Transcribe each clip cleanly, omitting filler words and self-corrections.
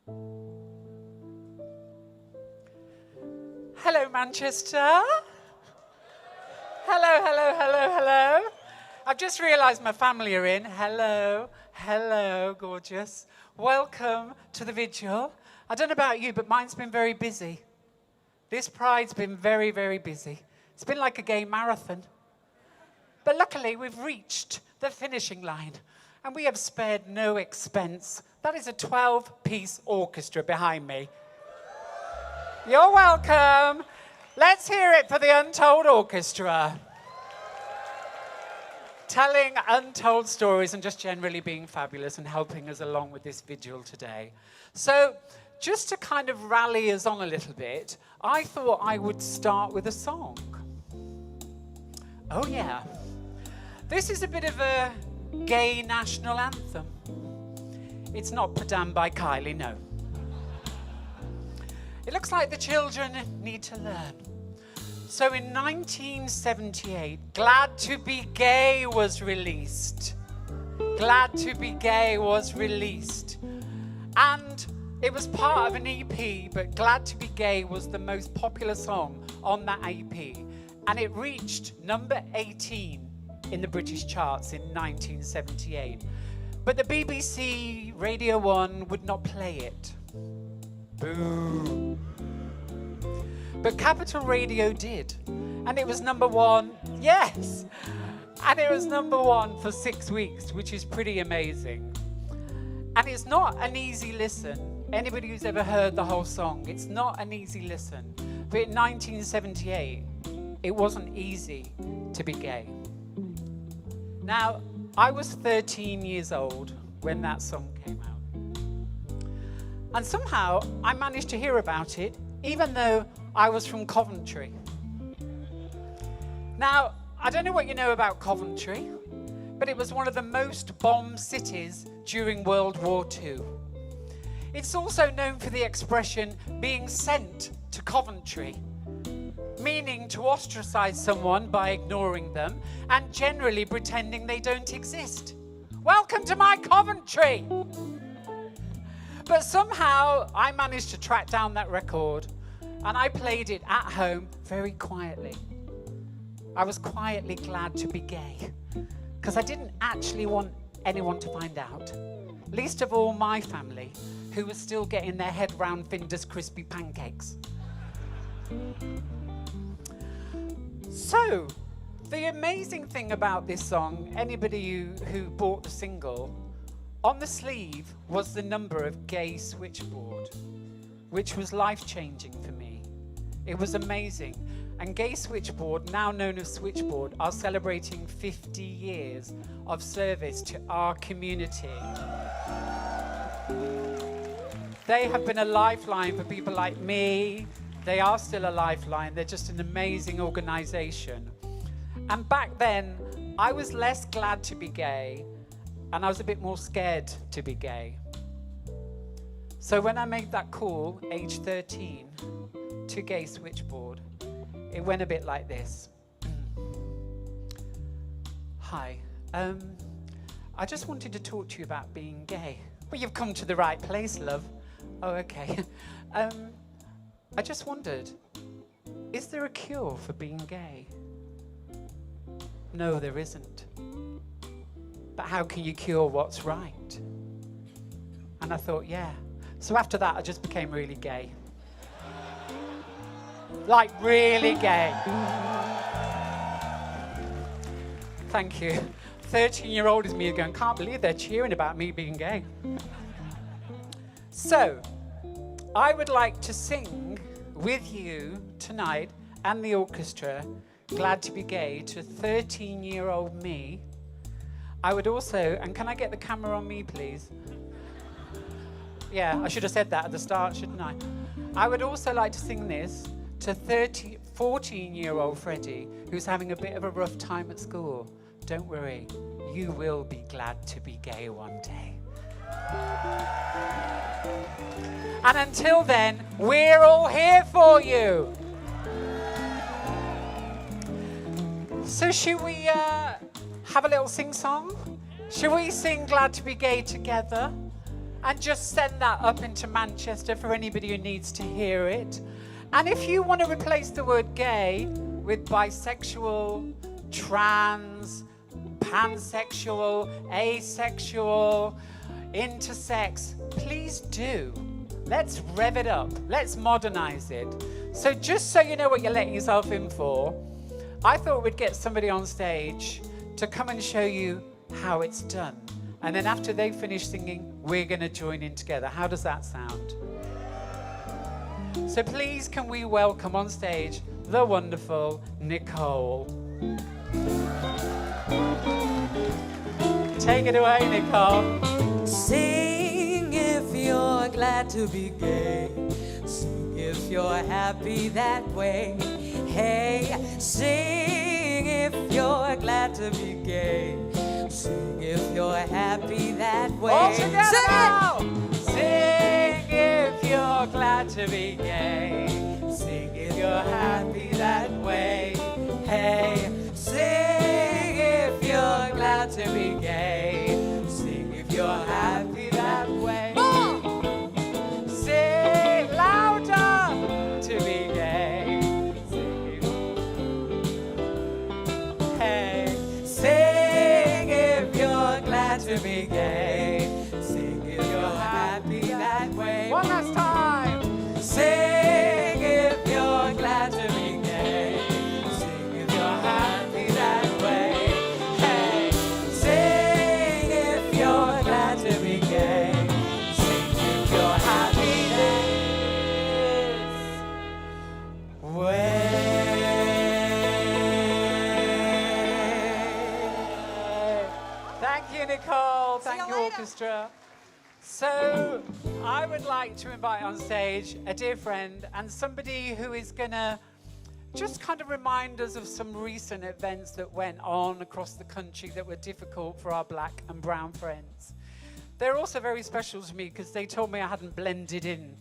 Hello, Manchester. Hello, hello, hello, hello. I've just realised my family are in. Hello, hello, gorgeous. Welcome to the vigil. I don't know about you, but mine's been very busy. This pride's been very, very busy. It's been like a gay marathon. But luckily, we've reached the finishing line, and we have spared no expense. That is a 12-piece orchestra behind me. You're welcome. Let's hear it for the Untold Orchestra. Telling untold stories and just generally being fabulous and helping us along with this vigil today. So, just to kind of rally us on a little bit, I thought I would start with a song. Oh yeah. This is a bit of a gay national anthem. It's not Padam by Kylie, no. It looks like the children need to learn. So in 1978, Glad to Be Gay was released. Glad to Be Gay was released. And it was part of an EP, but Glad to Be Gay was the most popular song on that EP. And it reached number 18 in the British charts in 1978. But the BBC Radio 1 would not play it. Boo. But Capital Radio did. And it was number 1. Yes! And it was number 1 for 6 weeks, which is pretty amazing. And it's not an easy listen. Anybody who's ever heard the whole song, it's not an easy listen. But in 1978, it wasn't easy to be gay. Now, I was 13 years old when that song came out. And somehow, I managed to hear about it, even though I was from Coventry. Now, I don't know what you know about Coventry, but it was one of the most bombed cities during World War II. It's also known for the expression being sent to Coventry, meaning to ostracize someone by ignoring them and generally pretending they don't exist. Welcome to my Coventry! But somehow I managed to track down that record and I played it at home very quietly. I was quietly glad to be gay because I didn't actually want anyone to find out. Least of all my family, who was still getting their head round Finder's crispy pancakes. So, the amazing thing about this song, anybody who bought the single, on the sleeve was the number of Gay Switchboard, which was life-changing for me. It was amazing. And Gay Switchboard, now known as Switchboard, are celebrating 50 years of service to our community. They have been a lifeline for people like me. They are still a lifeline. They're just an amazing organisation. And back then, I was less glad to be gay, and I was a bit more scared to be gay. So when I made that call, age 13, to Gay Switchboard, it went a bit like this. Hi, I just wanted to talk to you about being gay. Well, you've come to the right place, love. Oh, okay. I just wondered, is there a cure for being gay? No, there isn't. But how can you cure what's right? And I thought, yeah. So after that, I just became really gay. Like, really gay. Thank you. 13-year-old is me going, can't believe they're cheering about me being gay. So, I would like to sing with you tonight and the orchestra, Glad to Be Gay, to 13-year-old me. I would also, and can I get the camera on me, please? Yeah, I should have said that at the start, shouldn't I? I would also like to sing this to 14-year-old Freddie, who's having a bit of a rough time at school. Don't worry, you will be glad to be gay one day. And until then, we're all here for you. So should we have a little sing-song? Should we sing Glad to Be Gay together? and just send that up into Manchester for anybody who needs to hear it. And if you want to replace the word gay with bisexual, trans, pansexual, asexual, intersex, please do. Let's rev it up. Let's modernize it. So just so you know what you're letting yourself in for, I thought we'd get somebody on stage to come and show you how it's done. And then after they finish singing, we're going to join in together. How does that sound? So please, can we welcome on stage the wonderful Nicole. Take it away, Nicole. Sing if you're glad to be gay. Sing if you're happy that way. Hey, sing if you're glad to be gay. Sing if you're happy that way. All together now! Sing if you're glad to be gay. Sing if you're happy that way. Hey, sing if you're glad to be gay. Sing if you're happy that way. Sing louder to be gay. Sing if... Hey, sing if you're glad to be gay. Sing if you're happy that way. One last time. Sing if you're glad to be gay. Sing if you're happy that way. Hey, sing if you're glad to be gay. Sing if you're happy this way. Thank you, Nicole. Thank you, orchestra. So, I would like to invite on stage a dear friend and somebody who is going to just kind of remind us of some recent events that went on across the country that were difficult for our black and brown friends. They're also very special to me because they told me I hadn't blended in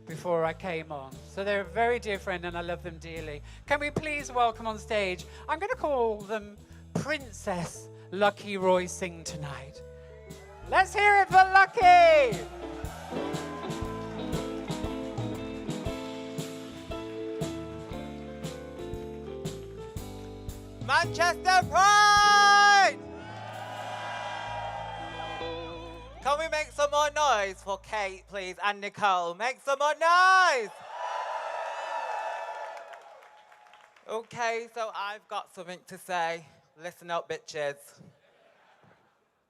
before I came on. So they're a very dear friend and I love them dearly. Can we please welcome on stage, I'm going to call them Princess Lucky Roy Singh tonight. Let's hear it for Lucky! Manchester Pride! Can we make some more noise for Kate, please, and Nicole? Make some more noise! Okay, so I've got something to say. Listen up, bitches.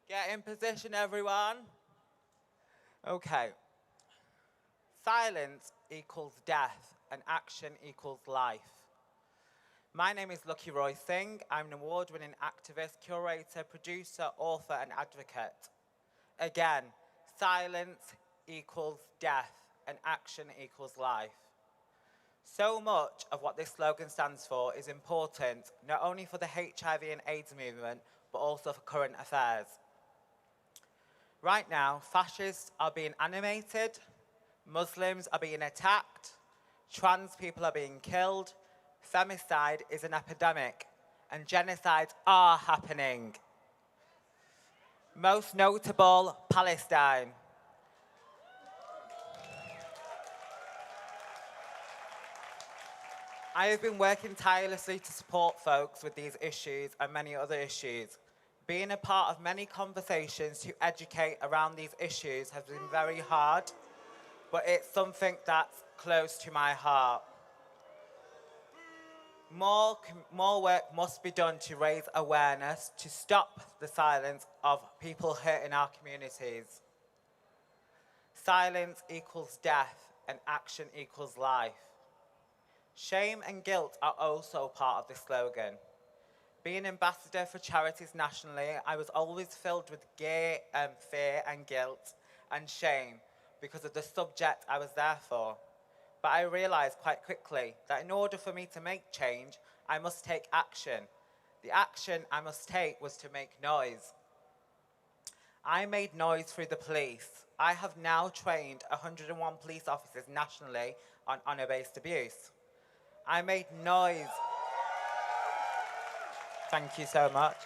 Get in position, everyone. Okay. Silence equals death, and action equals life. My name is Lucky Roy Singh. I'm an award-winning activist, curator, producer, author, and advocate. Again, silence equals death, and action equals life. So much of what this slogan stands for is important, not only for the HIV and AIDS movement, but also for current affairs. Right now, fascists are being animated, Muslims are being attacked, trans people are being killed, femicide is an epidemic, and genocides are happening. Most notable, Palestine. I have been working tirelessly to support folks with these issues and many other issues. Being a part of many conversations to educate around these issues has been very hard, but it's something that's close to my heart. More work must be done to raise awareness, to stop the silence of people hurt in our communities. Silence equals death, and action equals life. Shame and guilt are also part of this slogan. Being ambassador for charities nationally, I was always filled with fear and guilt and shame because of the subject I was there for. But I realized quite quickly that in order for me to make change, I must take action. The action I must take was to make noise. I made noise through the police. I have now trained 101 police officers nationally on honor-based abuse. I made noise. Thank you so much.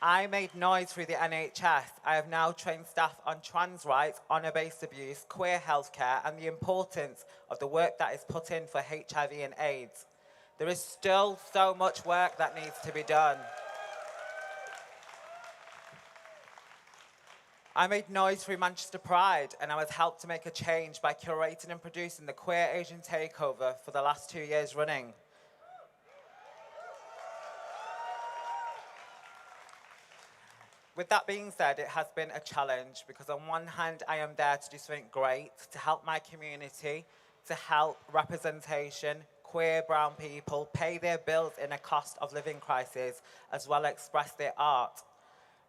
I made noise through the NHS. I have now trained staff on trans rights, honour-based abuse, queer healthcare, and the importance of the work that is put in for HIV and AIDS. There is still so much work that needs to be done. I made noise through Manchester Pride, and I was helped to make a change by curating and producing the Queer Asian Takeover for the last 2 years running. With that being said, it has been a challenge because on one hand, I am there to do something great, to help my community, to help representation, queer brown people pay their bills in a cost of living crisis, as well as express their art.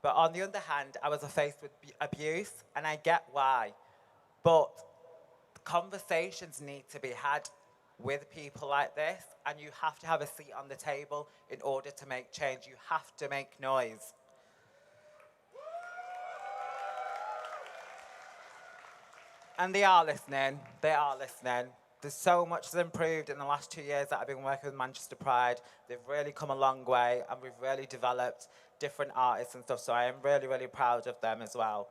But on the other hand, I was faced with abuse, and I get why. But conversations need to be had with people like this, and you have to have a seat on the table in order to make change. You have to make noise. And they are listening. They are listening. There's so much that's improved in the last 2 years that I've been working with Manchester Pride. They've really come a long way, and we've really developed different artists and stuff, so I am really, really proud of them as well.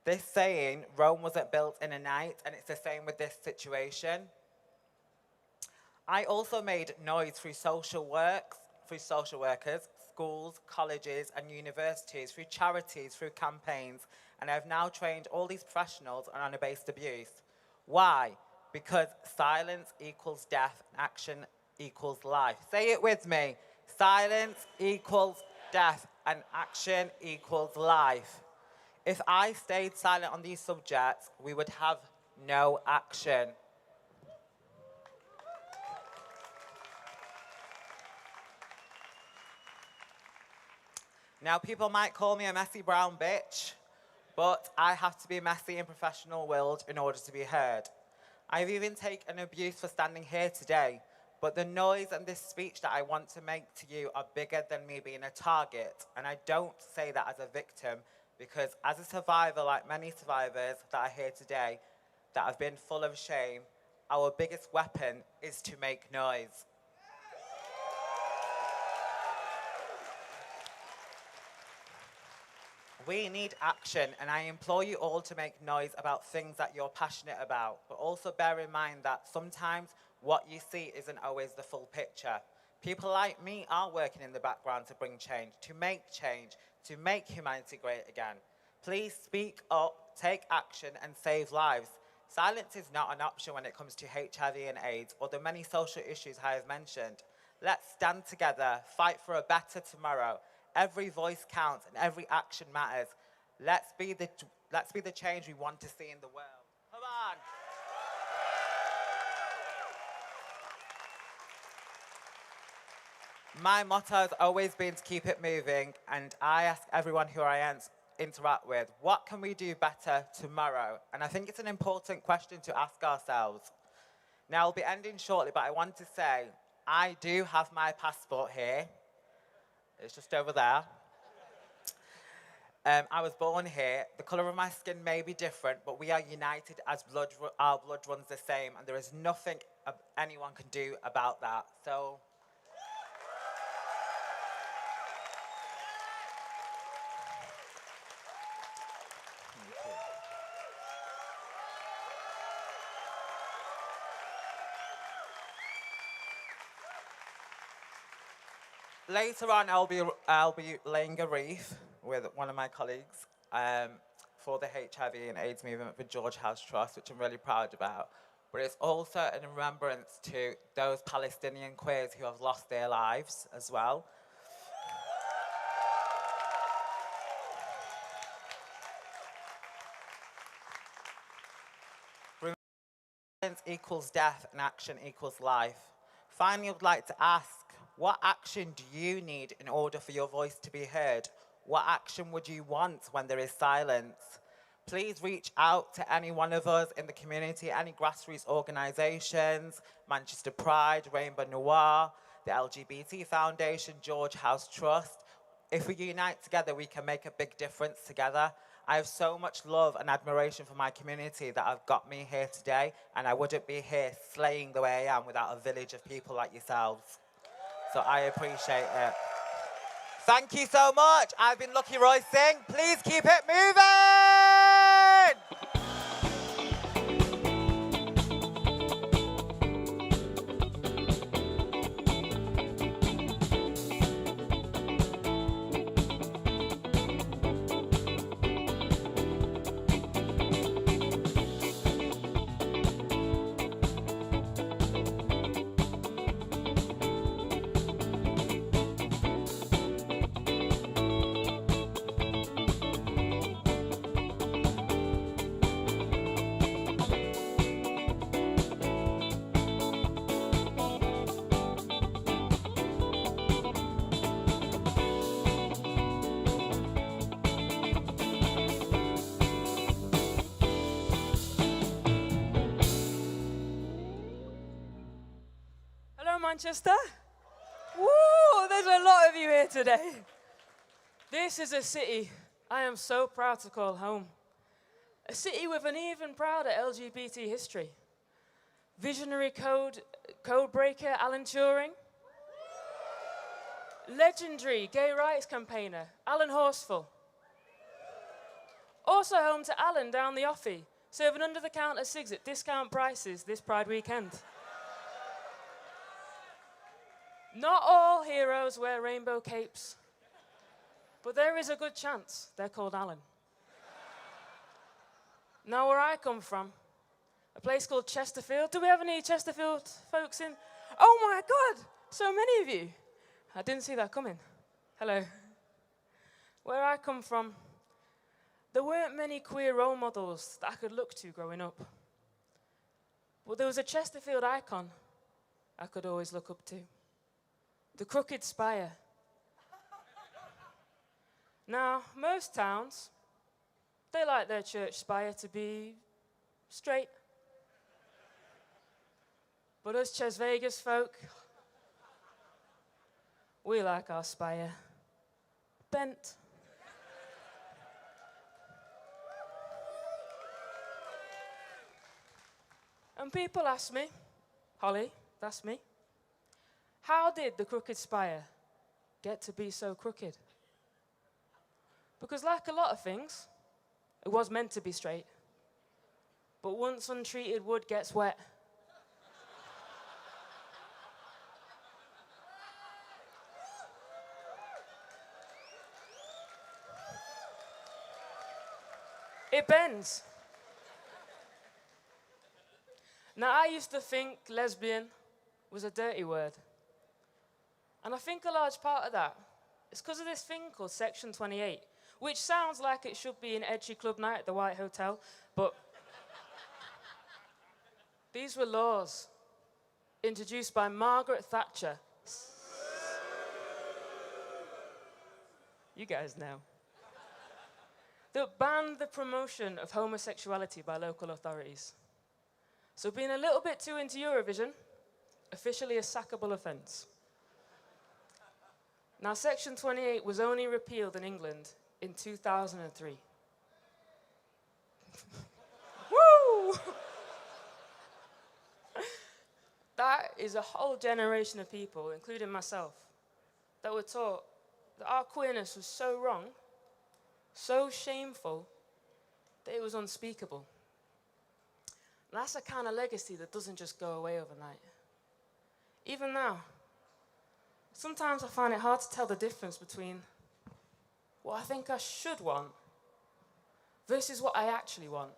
This saying, Rome wasn't built in a night, and it's the same with this situation. I also made noise through social works, through social workers, schools, colleges, and universities, through charities, through campaigns, and I've now trained all these professionals on honor-based abuse. Why? Because silence equals death, and action equals life. Say it with me. Silence equals death, and action equals life. If I stayed silent on these subjects, we would have no action. Now, people might call me a messy brown bitch, but I have to be messy in professional world in order to be heard. I've even taken abuse for standing here today, but the noise and this speech that I want to make to you are bigger than me being a target. And I don't say that as a victim, because as a survivor, like many survivors that are here today, that have been full of shame, our biggest weapon is to make noise. We need action, and I implore you all to make noise about things that you're passionate about, but also bear in mind that sometimes what you see isn't always the full picture. People like me are working in the background to bring change, to make humanity great again. Please speak up, take action, and save lives. Silence is not an option when it comes to HIV and AIDS or the many social issues I have mentioned. Let's stand together, fight for a better tomorrow. Every voice counts and every action matters. Let's be the change we want to see in the world. Come on. My motto has always been to keep it moving, and I ask everyone who I interact with, what can we do better tomorrow? And I think it's an important question to ask ourselves. Now, I'll be ending shortly, but I want to say, I do have my passport here. It's just over there. I was born here. The colour of my skin may be different, but we are united as our blood runs the same, and there is nothing anyone can do about that. So, later on, I'll be laying a wreath with one of my colleagues for the HIV and AIDS movement for George House Trust, which I'm really proud about. But it's also in remembrance to those Palestinian queers who have lost their lives as well. Silence equals death and action equals life. Finally, I would like to ask, what action do you need in order for your voice to be heard? What action would you want when there is silence? Please reach out to any one of us in the community, any grassroots organisations, Manchester Pride, Rainbow Noir, the LGBT Foundation, George House Trust. If we unite together, we can make a big difference together. I have so much love and admiration for my community that have got me here today, and I wouldn't be here slaying the way I am without a village of people like yourselves. So I appreciate it. Thank you so much. I've been Lucky Roy Singh. Please keep it moving! Hello, Manchester. Woo, there's a lot of you here today. This is a city I am so proud to call home. A city with an even prouder LGBT history. Visionary code breaker Alan Turing. Legendary gay rights campaigner Alan Horsfall. Also home to Alan down the offie, serving under-the-counter cigs at discount prices this Pride weekend. Not all heroes wear rainbow capes, but there is a good chance they're called Alan. Now, where I come from, a place called Chesterfield. Do we have any Chesterfield folks in? Oh my God, so many of you. I didn't see that coming. Hello. Where I come from, there weren't many queer role models that I could look to growing up. But there was a Chesterfield icon I could always look up to. The crooked spire. Now, most towns, they like their church spire to be straight. But us Ches Vegas folk, we like our spire bent. And people ask me, Holly, that's me, how did the crooked spire get to be so crooked? Because like a lot of things, it was meant to be straight. But once untreated wood gets wet, it bends. Now, I used to think lesbian was a dirty word. And I think a large part of that is because of this thing called Section 28, which sounds like it should be an edgy club night at the White Hotel, but these were laws introduced by Margaret Thatcher. You guys know. That banned the promotion of homosexuality by local authorities. So being a little bit too into Eurovision, officially a sackable offence. Now, Section 28 was only repealed in England in 2003. Woo! That is a whole generation of people, including myself, that were taught that our queerness was so wrong, so shameful, that it was unspeakable. And that's a kind of legacy that doesn't just go away overnight. Even now, sometimes I find it hard to tell the difference between what I think I should want versus what I actually want.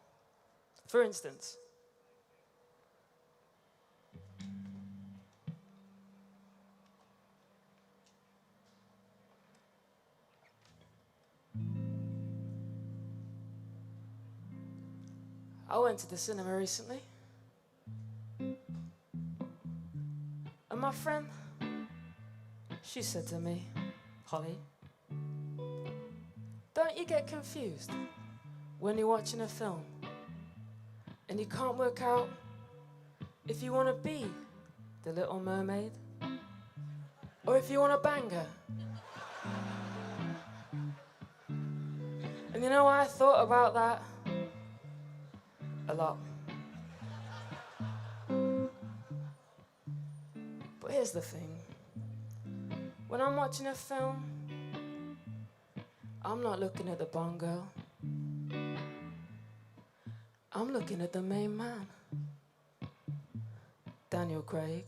For instance, I went to the cinema recently, and my friend, she said to me, Holly, don't you get confused when you're watching a film and you can't work out if you want to be the Little Mermaid or if you want to bang her? And you know, I thought about that a lot. But here's the thing. When I'm watching a film I'm not looking at the Bond girl. I'm looking at the main man, Daniel Craig.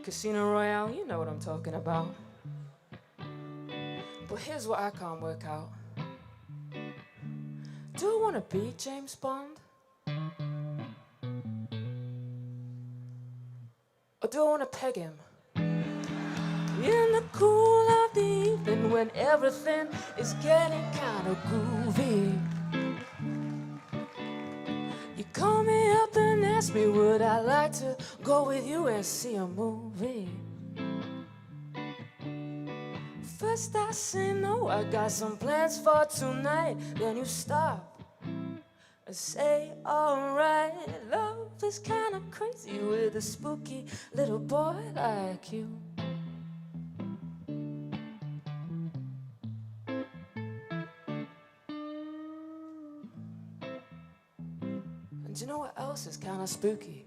Casino Royale, you know what I'm talking about. But here's what I can't work out. Do I want to be James Bond? Or do I want to peg him? In the cool of the evening when everything is getting kind of groovy, you call me up and ask me would I like to go with you and see a movie. First I say no, I got some plans for tonight. Then you stop and say alright. Love is kinda crazy with a spooky little boy like you. And you know what else is kinda spooky?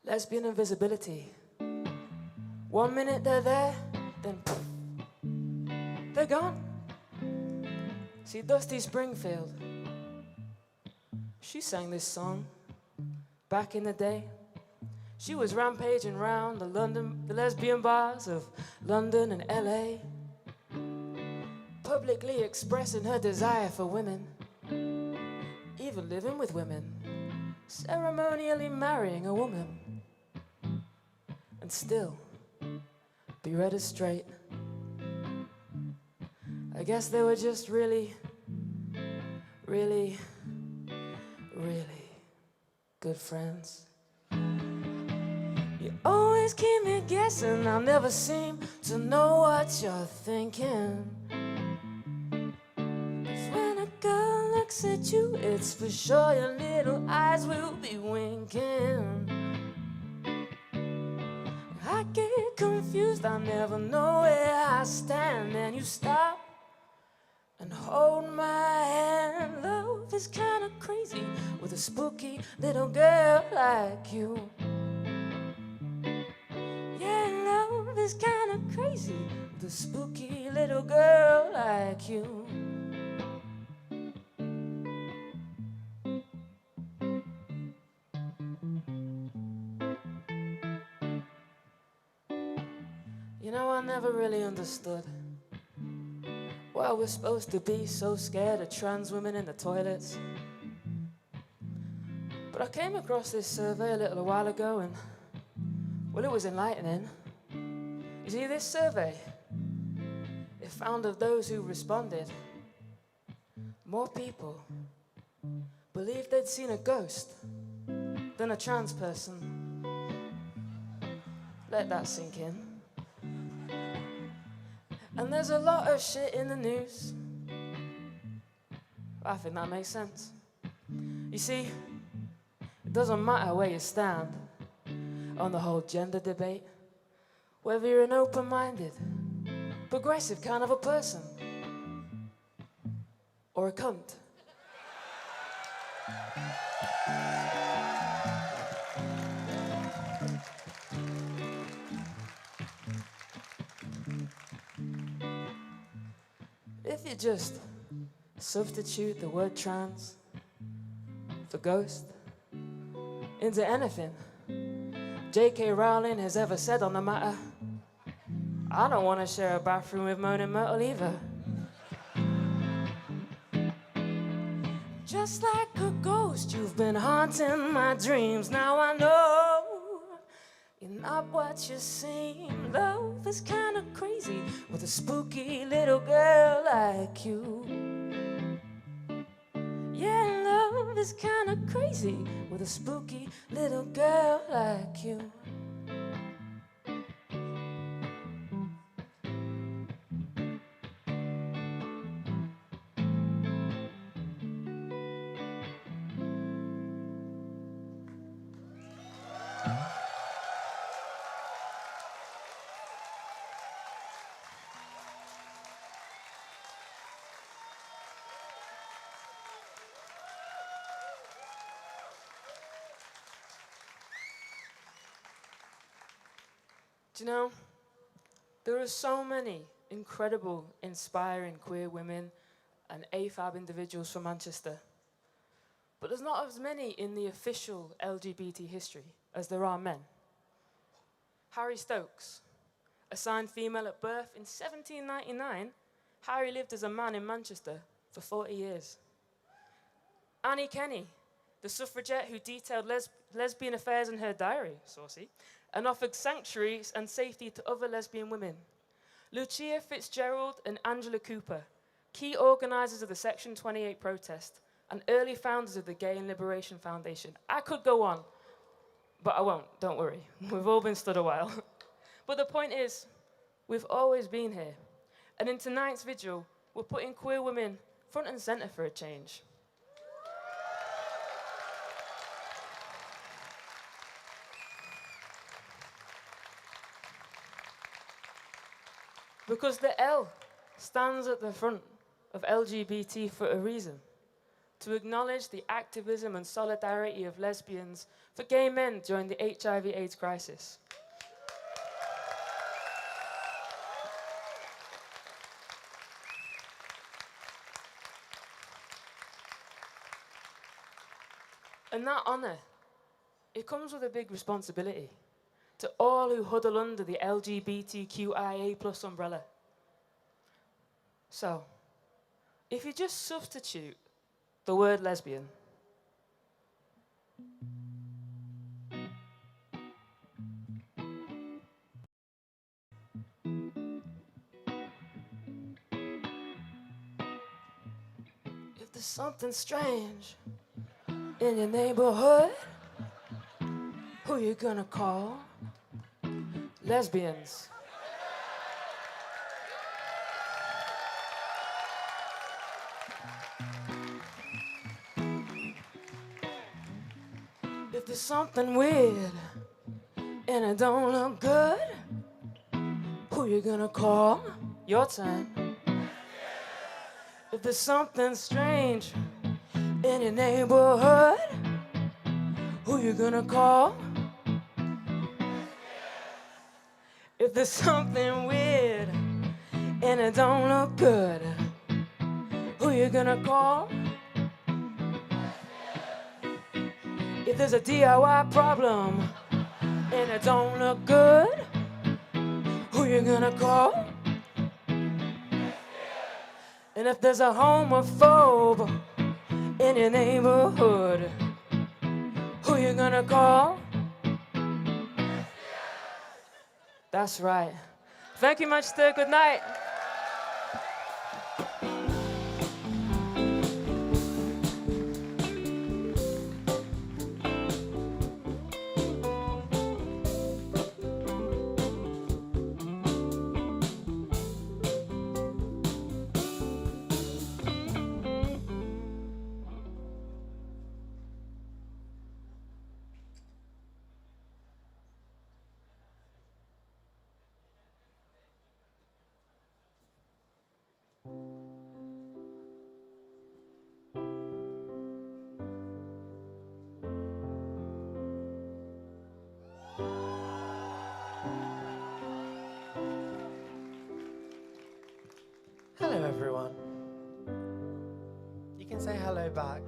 Lesbian invisibility. 1 minute they're there, then poof, they're gone. See, Dusty Springfield, she sang this song back in the day. She was rampaging around the lesbian bars of London and LA, publicly expressing her desire for women, even living with women, ceremonially marrying a woman, and still be read as straight. I guess they were just really, really, really good friends. You always keep me guessing, I never seem to know what you're thinking. 'Cause when a girl looks at you, it's for sure your little eyes will be winking. I get confused, I never know where I stand. And you stop and hold my hand. Love is kinda crazy with a spooky little girl like you. Yeah, love is kinda crazy with a spooky little girl like you. You know, I never really understood why we're supposed to be so scared of trans women in the toilets. But I came across this survey a little while ago and, well, it was enlightening. You see, this survey, it found of those who responded, more people believed they'd seen a ghost than a trans person. Let that sink in. And there's a lot of shit in the news. I think that makes sense. You see, it doesn't matter where you stand on the whole gender debate, whether you're an open-minded, progressive kind of a person, or a cunt. If you just substitute the word trans for ghost into anything J.K. Rowling has ever said on the matter, I don't want to share a bathroom with Moaning Myrtle either. Just like a ghost, you've been haunting my dreams. Now I know you're not what you seem. Love is kind of crazy with a spooky little girl like you. Yeah, love is kind of crazy with a spooky little girl like you. Do you know, There are so many incredible, inspiring queer women and AFAB individuals from Manchester. But there's not as many in the official LGBT history as there are men. Harry Stokes, assigned female at birth in 1799, Harry lived as a man in Manchester for 40 years. Annie Kenny, the suffragette who detailed lesbian affairs in her diary, saucy, and offered sanctuaries and safety to other lesbian women. Lucia Fitzgerald and Angela Cooper, key organizers of the Section 28 protest and early founders of the Gay and Liberation Foundation. I could go on, but I won't, don't worry. We've all been stood a while. But the point is, we've always been here. And in tonight's vigil, we're putting queer women front and center for a change. Because the L stands at the front of LGBT for a reason, to acknowledge the activism and solidarity of lesbians for gay men during the HIV/AIDS crisis. And that honor, it comes with a big responsibility to all who huddle under the LGBTQIA+ umbrella. So, if you just substitute the word lesbian, if there's something strange in your neighborhood, who you gonna call? Lesbians. If there's something weird and it don't look good, who you gonna call? Your turn. If there's something strange in your neighborhood, who you gonna call? If there's something weird and it don't look good, who you gonna call? If there's a DIY problem and it don't look good, who you gonna call? And if there's a homophobe in your neighborhood, who you gonna call? That's right. Thank you, Manchester. Good night. Hello, everyone. You can say hello back.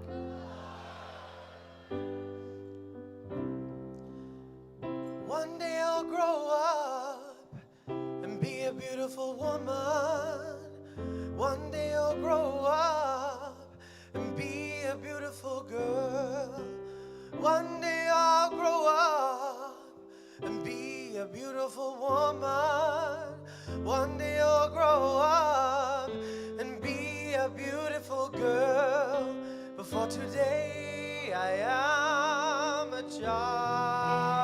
One day I'll grow up and be a beautiful woman. One day I'll grow up and be a beautiful girl. One day I'll grow up and be a beautiful woman. One day I'll grow up and be a beautiful girl. But for today I am a child.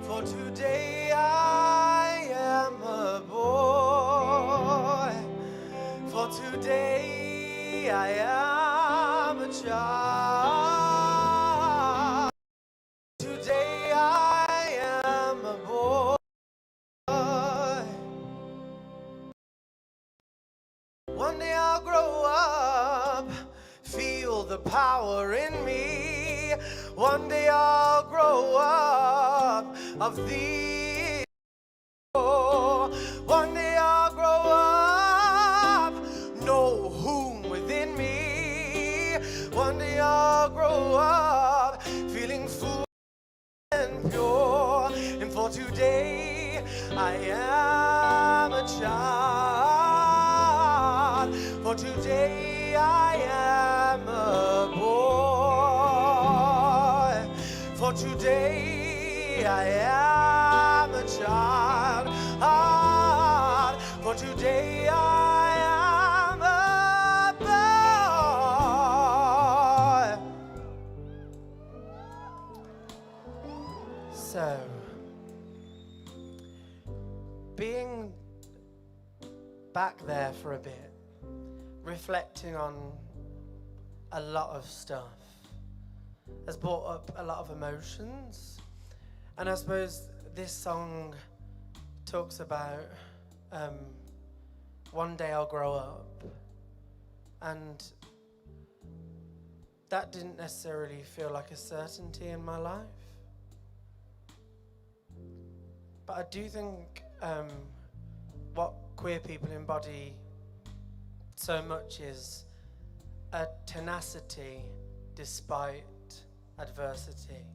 For today I am a boy. For today I am a child. Today I am a boy. One day I'll grow up, feel the power in me. One day I'll grow up of these. grow up feeling full and pure. And for today I am a child. For today I am a boy. For today I am a child. For today I am a boy. So, being back there for a bit, reflecting on a lot of stuff, has brought up a lot of emotions. And I suppose this song talks about one day I'll grow up, and that didn't necessarily feel like a certainty in my life. But I do think what queer people embody so much is a tenacity despite adversity.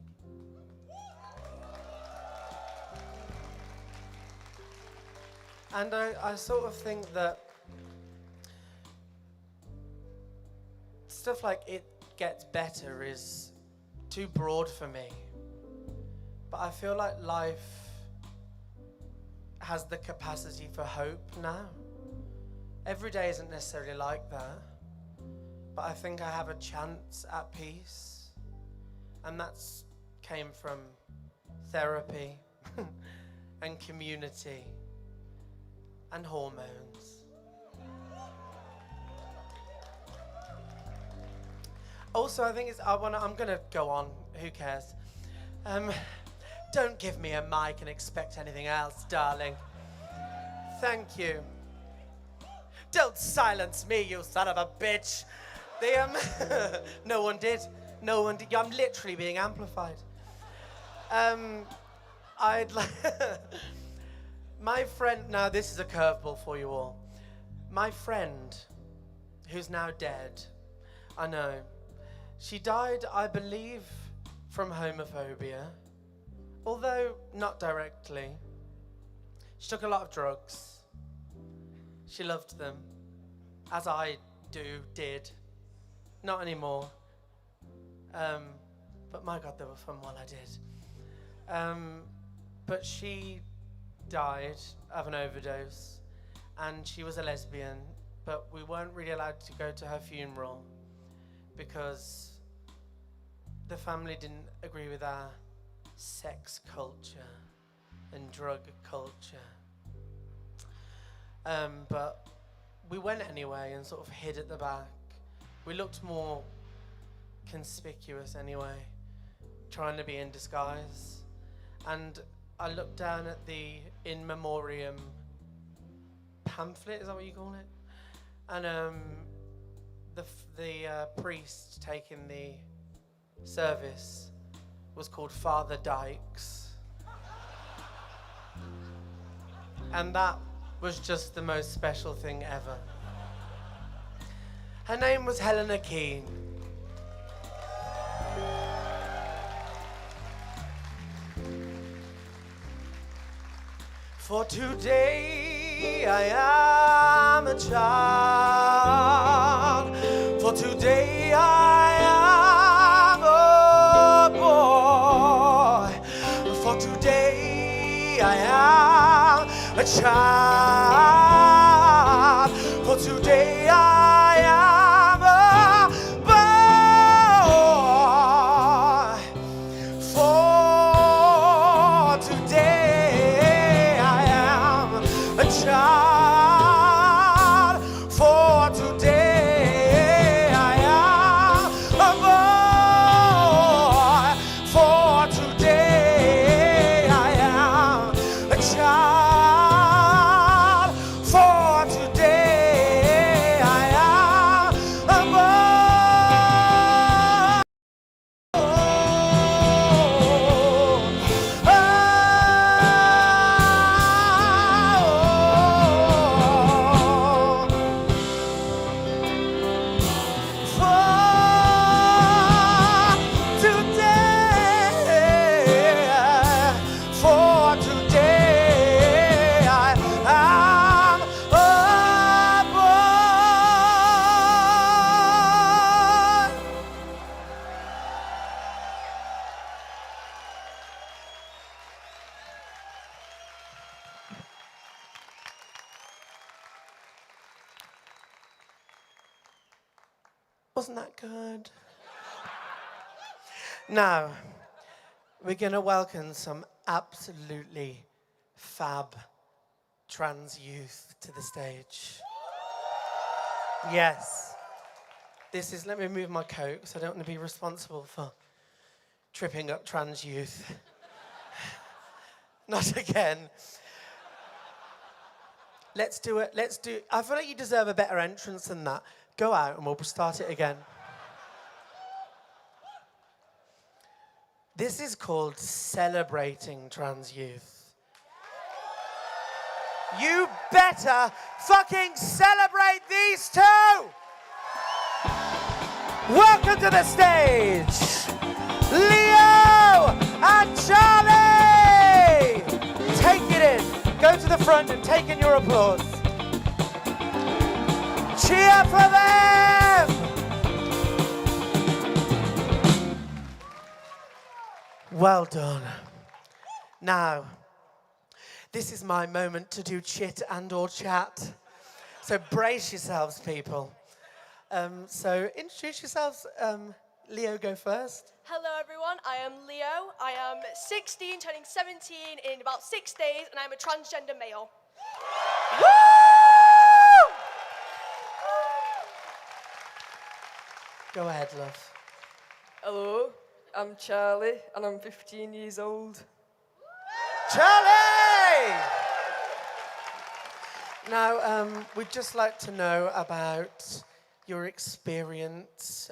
And I sort of think that stuff like "it gets better" is too broad for me. But I feel like life has the capacity for hope now. Every day isn't necessarily like that, but I think I have a chance at peace. And that's came from therapy and community and hormones. Also, I think I'm gonna go on, who cares? Don't give me a mic and expect anything else, darling. Thank you. Don't silence me, you son of a bitch. No one did. No one did. I'm literally being amplified. I'd like... My friend, now this is a curveball for you all. My friend, who's now dead, I know, she died, I believe, from homophobia, although not directly. She took a lot of drugs. She loved them, as I did. Not anymore. But my God, they were fun while I did. But she died of an overdose, and she was a lesbian, but we weren't really allowed to go to her funeral because the family didn't agree with our sex culture and drug culture. But we went anyway and sort of hid at the back. We looked more conspicuous anyway, trying to be in disguise. And I looked down at the in memoriam pamphlet, is that what you call it? And the priest taking the service was called Father Dykes. And that was just the most special thing ever. Her name was Helena Keane. For today I am a child. For today I am a boy. For today I am a child. For today I am a boy. For today I am a child. For today I am a boy. For today I am a child. Wasn't that good? Now, we're going to welcome some absolutely fab trans youth to the stage. Yes. This is, let me move my coat because I don't want to be responsible for tripping up trans youth. Not again. Let's do it. I feel like you deserve a better entrance than that. Go out and we'll start it again. This is called Celebrating Trans Youth. You better fucking celebrate these two! Welcome to the stage, Leo and Charlie! Take it in. Go to the front and take in your applause. Cheer for them! Well done. Now, this is my moment to do chit and or chat. So brace yourselves, people. So introduce yourselves. Leo, go first. Hello everyone, I am Leo. I am 16, turning 17 in about 6 days, and I'm a transgender male. Woo! Go ahead, love. Hello, I'm Charlie, and I'm 15 years old. Charlie! Now, we'd just like to know about your experience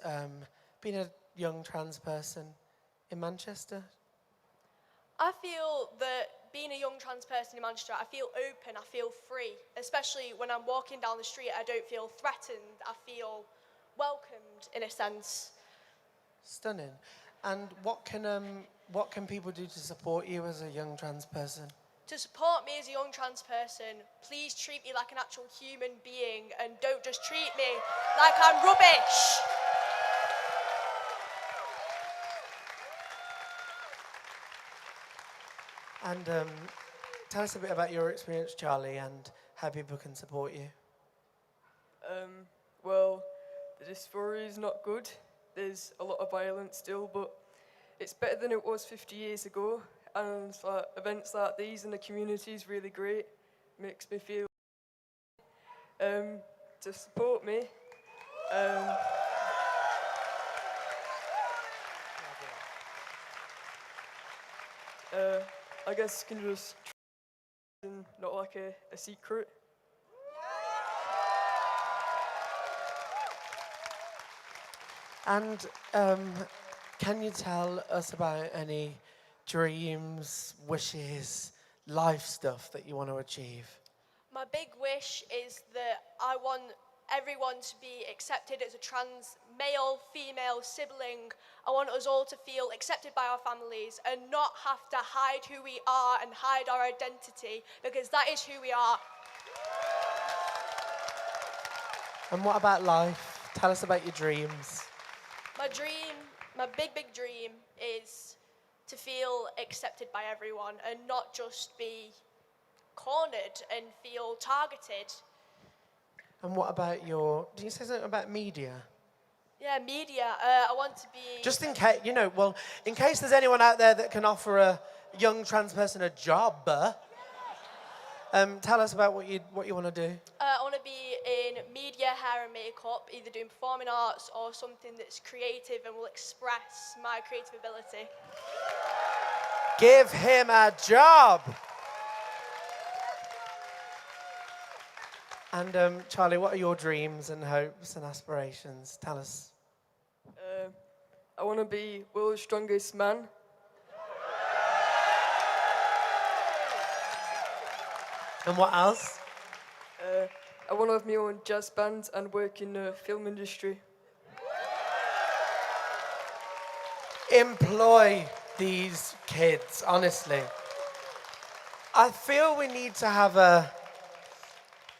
being a young trans person in Manchester. I feel that being a young trans person in Manchester, I feel open, I feel free. Especially when I'm walking down the street, I don't feel threatened, I feel welcomed in a sense. Stunning. And what can people do to support you as a young trans person? To support me as a young trans person, please treat me like an actual human being and don't just treat me like I'm rubbish. And tell us a bit about your experience, Charlie, and how people can support you. Well, the dysphoria is not good. There's a lot of violence still, but it's better than it was 50 years ago. And events like these in the community is really great. Makes me feel to support me. I guess you can just not like a secret. And can you tell us about any dreams, wishes, life stuff that you want to achieve? My big wish is that I want everyone to be accepted as a trans male, female, sibling. I want us all to feel accepted by our families and not have to hide who we are and hide our identity, because that is who we are. And what about life? Tell us about your dreams. My big dream is to feel accepted by everyone and not just be cornered and feel targeted. And what about did you say something about media? Yeah, media. I want to be... Just in case, in case there's anyone out there that can offer a young trans person a job, tell us about what you want to do. I want to be in media, hair and makeup, either doing performing arts or something that's creative and will express my creative ability. Give him a job! And Charlie, what are your dreams and hopes and aspirations? Tell us. I want to be world's strongest man. And what else? I want to have my own jazz band and work in the film industry. Employ these kids, honestly. I feel we need to have a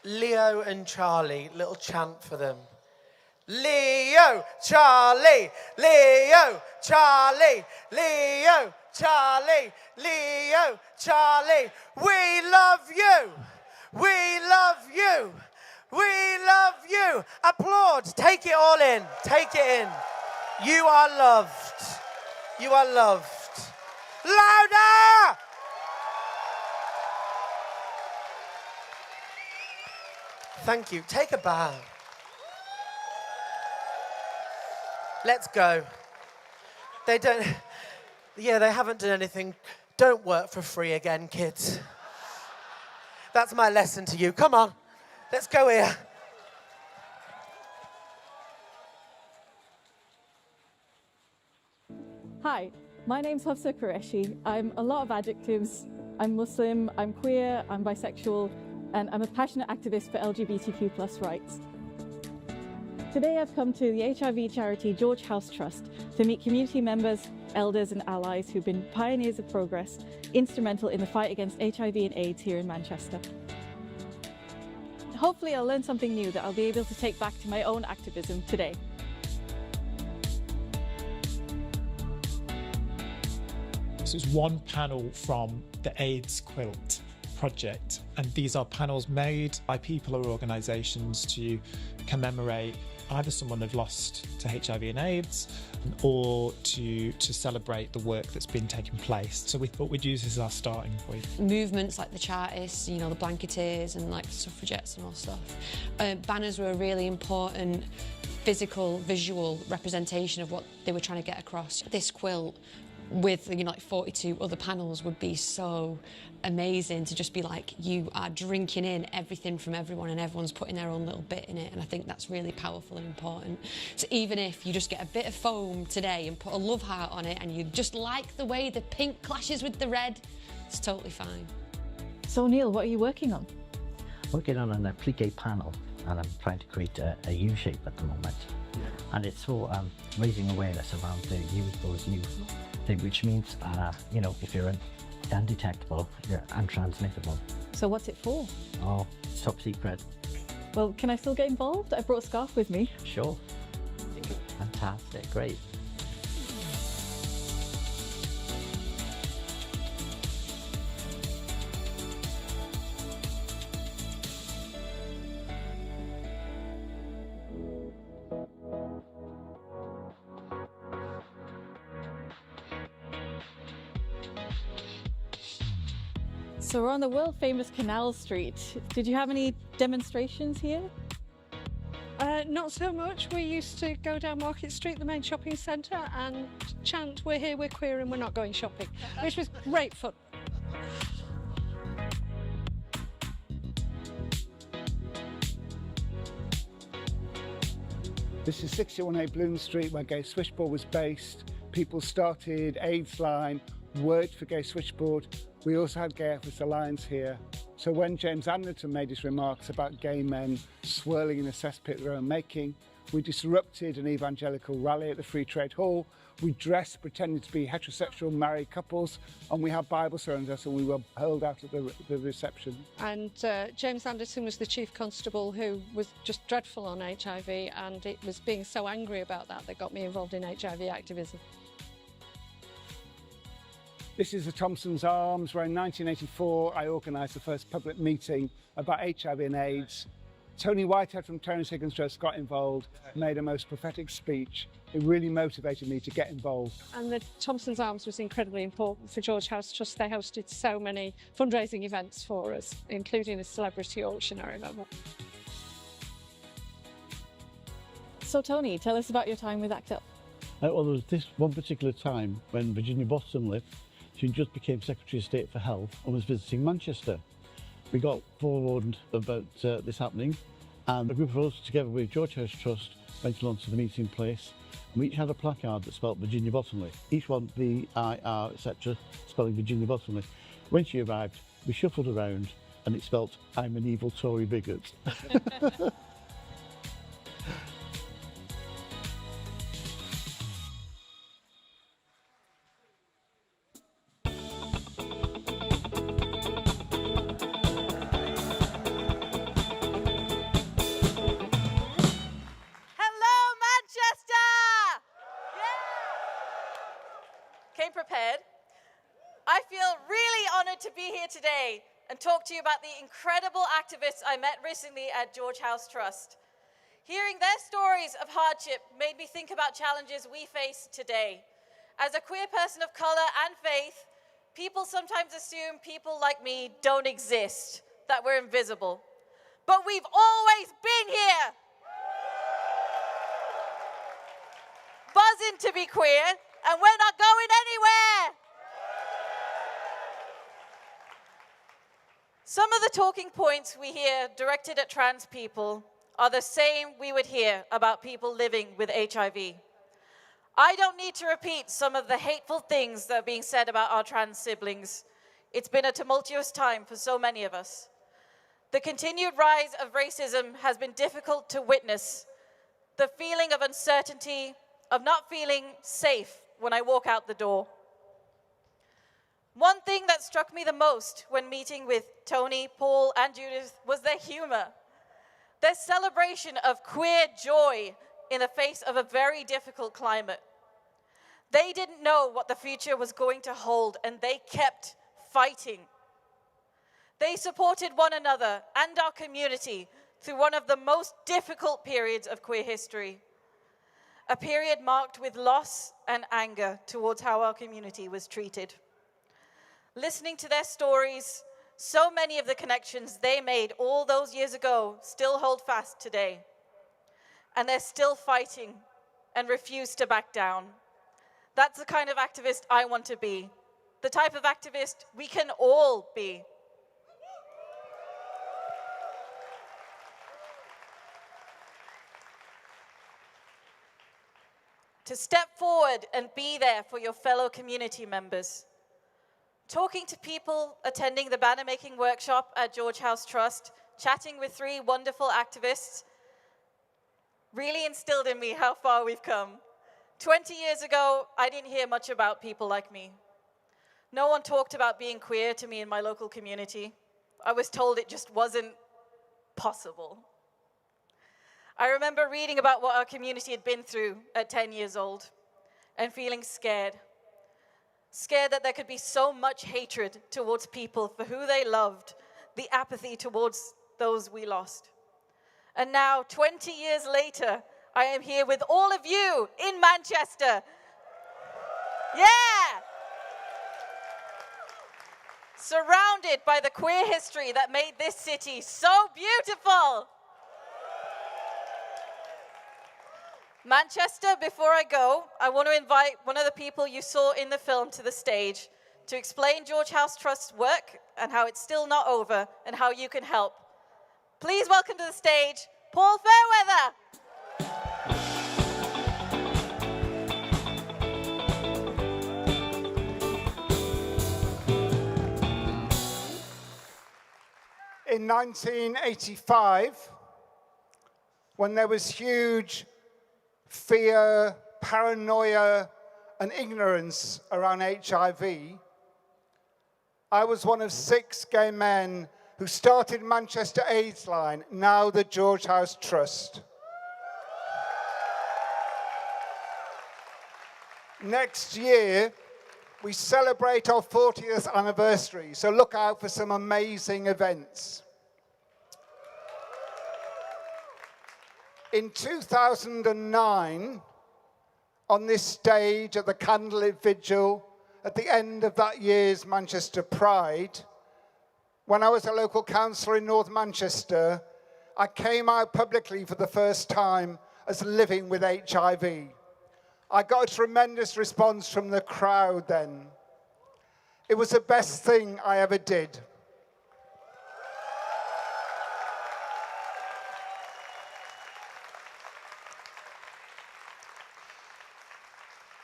Leo and Charlie little chant for them. Leo, Charlie, Leo, Charlie, Leo, Charlie, Leo, Charlie. We love you. We love you. We love you. Applaud. Take it all in. Take it in. You are loved. You are loved. Louder! Thank you. Take a bow. Let's go. They haven't done anything. Don't work for free again, kids. That's my lesson to you. Come on. Let's go here. Hi, my name's Hafsa Qureshi. I'm a lot of adjectives. I'm Muslim, I'm queer, I'm bisexual, and I'm a passionate activist for LGBTQ+ rights. Today I've come to the HIV charity George House Trust to meet community members, elders and allies who've been pioneers of progress, instrumental in the fight against HIV and AIDS here in Manchester. Hopefully I'll learn something new that I'll be able to take back to my own activism today. This is one panel from the AIDS Quilt project, and these are panels made by people or organisations to commemorate either someone they've lost to HIV and AIDS or to celebrate the work that's been taking place. So we thought we'd use this as our starting point. Movements like the Chartists, you know, the Blanketeers and like the suffragettes and all stuff. Banners were a really important physical, visual representation of what they were trying to get across. This quilt with, you know, like 42 other panels would be so amazing to just be like, you are drinking in everything from everyone and everyone's putting their own little bit in it, and I think that's really powerful and important. So even if you just get a bit of foam today and put a love heart on it and you just like the way the pink clashes with the red, it's totally fine. So Neil, what are you working on? Working on an applique panel, and I'm trying to create a U shape at the moment. And it's for raising awareness around the those new thing, which means, you know, if you're undetectable, you're untransmittable. So what's it for? Oh, it's top secret. Well, can I still get involved? I brought a scarf with me. Sure. Fantastic, great. So we're on the world famous Canal Street. Did you have any demonstrations here? Not so much. We used to go down Market Street, the main shopping centre, and chant, "We're here, we're queer and we're not going shopping," which was great fun. This is 61A Bloom Street, where Gay Switchboard was based. People started AIDS Line, worked for Gay Switchboard. We also had Gay Activist Alliance here. So when James Anderton made his remarks about gay men swirling in a cesspit of their own making, we disrupted an evangelical rally at the Free Trade Hall. We dressed pretending to be heterosexual married couples, and we had Bibles around us, and we were hurled out of the reception. And James Anderton was the chief constable, who was just dreadful on HIV, and it was being so angry about that got me involved in HIV activism. This is the Thompson's Arms, where in 1984 I organised the first public meeting about HIV and AIDS. Tony Whitehead from Terence Higgins Trust got involved, made a most prophetic speech. It really motivated me to get involved. And the Thompson's Arms was incredibly important for George House Trust. They hosted so many fundraising events for us, including a celebrity auction, I remember. So Tony, tell us about your time with ACT UP. Well, there was this one particular time when Virginia Bottomley, she just became Secretary of State for Health and was visiting Manchester. We got forewarned about this happening, and a group of us, together with George House Trust, went along to the meeting place, and we each had a placard that spelled Virginia Bottomley. Each one, V-I-R, etc., spelling Virginia Bottomley. When she arrived, we shuffled around, and it spelt, "I'm an evil Tory bigot." Prepared. I feel really honoured to be here today and talk to you about the incredible activists I met recently at George House Trust. Hearing their stories of hardship made me think about challenges we face today. As a queer person of color and faith, people sometimes assume people like me don't exist, that we're invisible. But we've always been here. Buzzing to be queer, and we're not going anywhere. Some of the talking points we hear directed at trans people are the same we would hear about people living with HIV. I don't need to repeat some of the hateful things that are being said about our trans siblings. It's been a tumultuous time for so many of us. The continued rise of racism has been difficult to witness. The feeling of uncertainty, of not feeling safe when I walk out the door. One thing that struck me the most when meeting with Tony, Paul, and Judith was their humor. Their celebration of queer joy in the face of a very difficult climate. They didn't know what the future was going to hold, and they kept fighting. They supported one another and our community through one of the most difficult periods of queer history. A period marked with loss and anger towards how our community was treated. Listening to their stories, so many of the connections they made all those years ago still hold fast today. And they're still fighting and refuse to back down. That's the kind of activist I want to be. The type of activist we can all be. To step forward and be there for your fellow community members. Talking to people attending the banner making workshop at George House Trust, chatting with 3 wonderful activists, really instilled in me how far we've come. 20 years ago, I didn't hear much about people like me. No one talked about being queer to me in my local community. I was told it just wasn't possible. I remember reading about what our community had been through at 10 years old and feeling scared. Scared that there could be so much hatred towards people for who they loved, the apathy towards those we lost. And now, 20 years later, I am here with all of you in Manchester. Yeah! Surrounded by the queer history that made this city so beautiful. Manchester, before I go, I want to invite one of the people you saw in the film to the stage to explain George House Trust's work and how it's still not over and how you can help. Please welcome to the stage, Paul Fairweather. In 1985, when there was huge fear, paranoia, and ignorance around HIV, I was one of 6 gay men who started Manchester AIDS Line, now the George House Trust. Next year, we celebrate our 40th anniversary, so look out for some amazing events. In 2009, on this stage at the Candlelit Vigil, at the end of that year's Manchester Pride, when I was a local councillor in North Manchester, I came out publicly for the first time as living with HIV. I got a tremendous response from the crowd then. It was the best thing I ever did.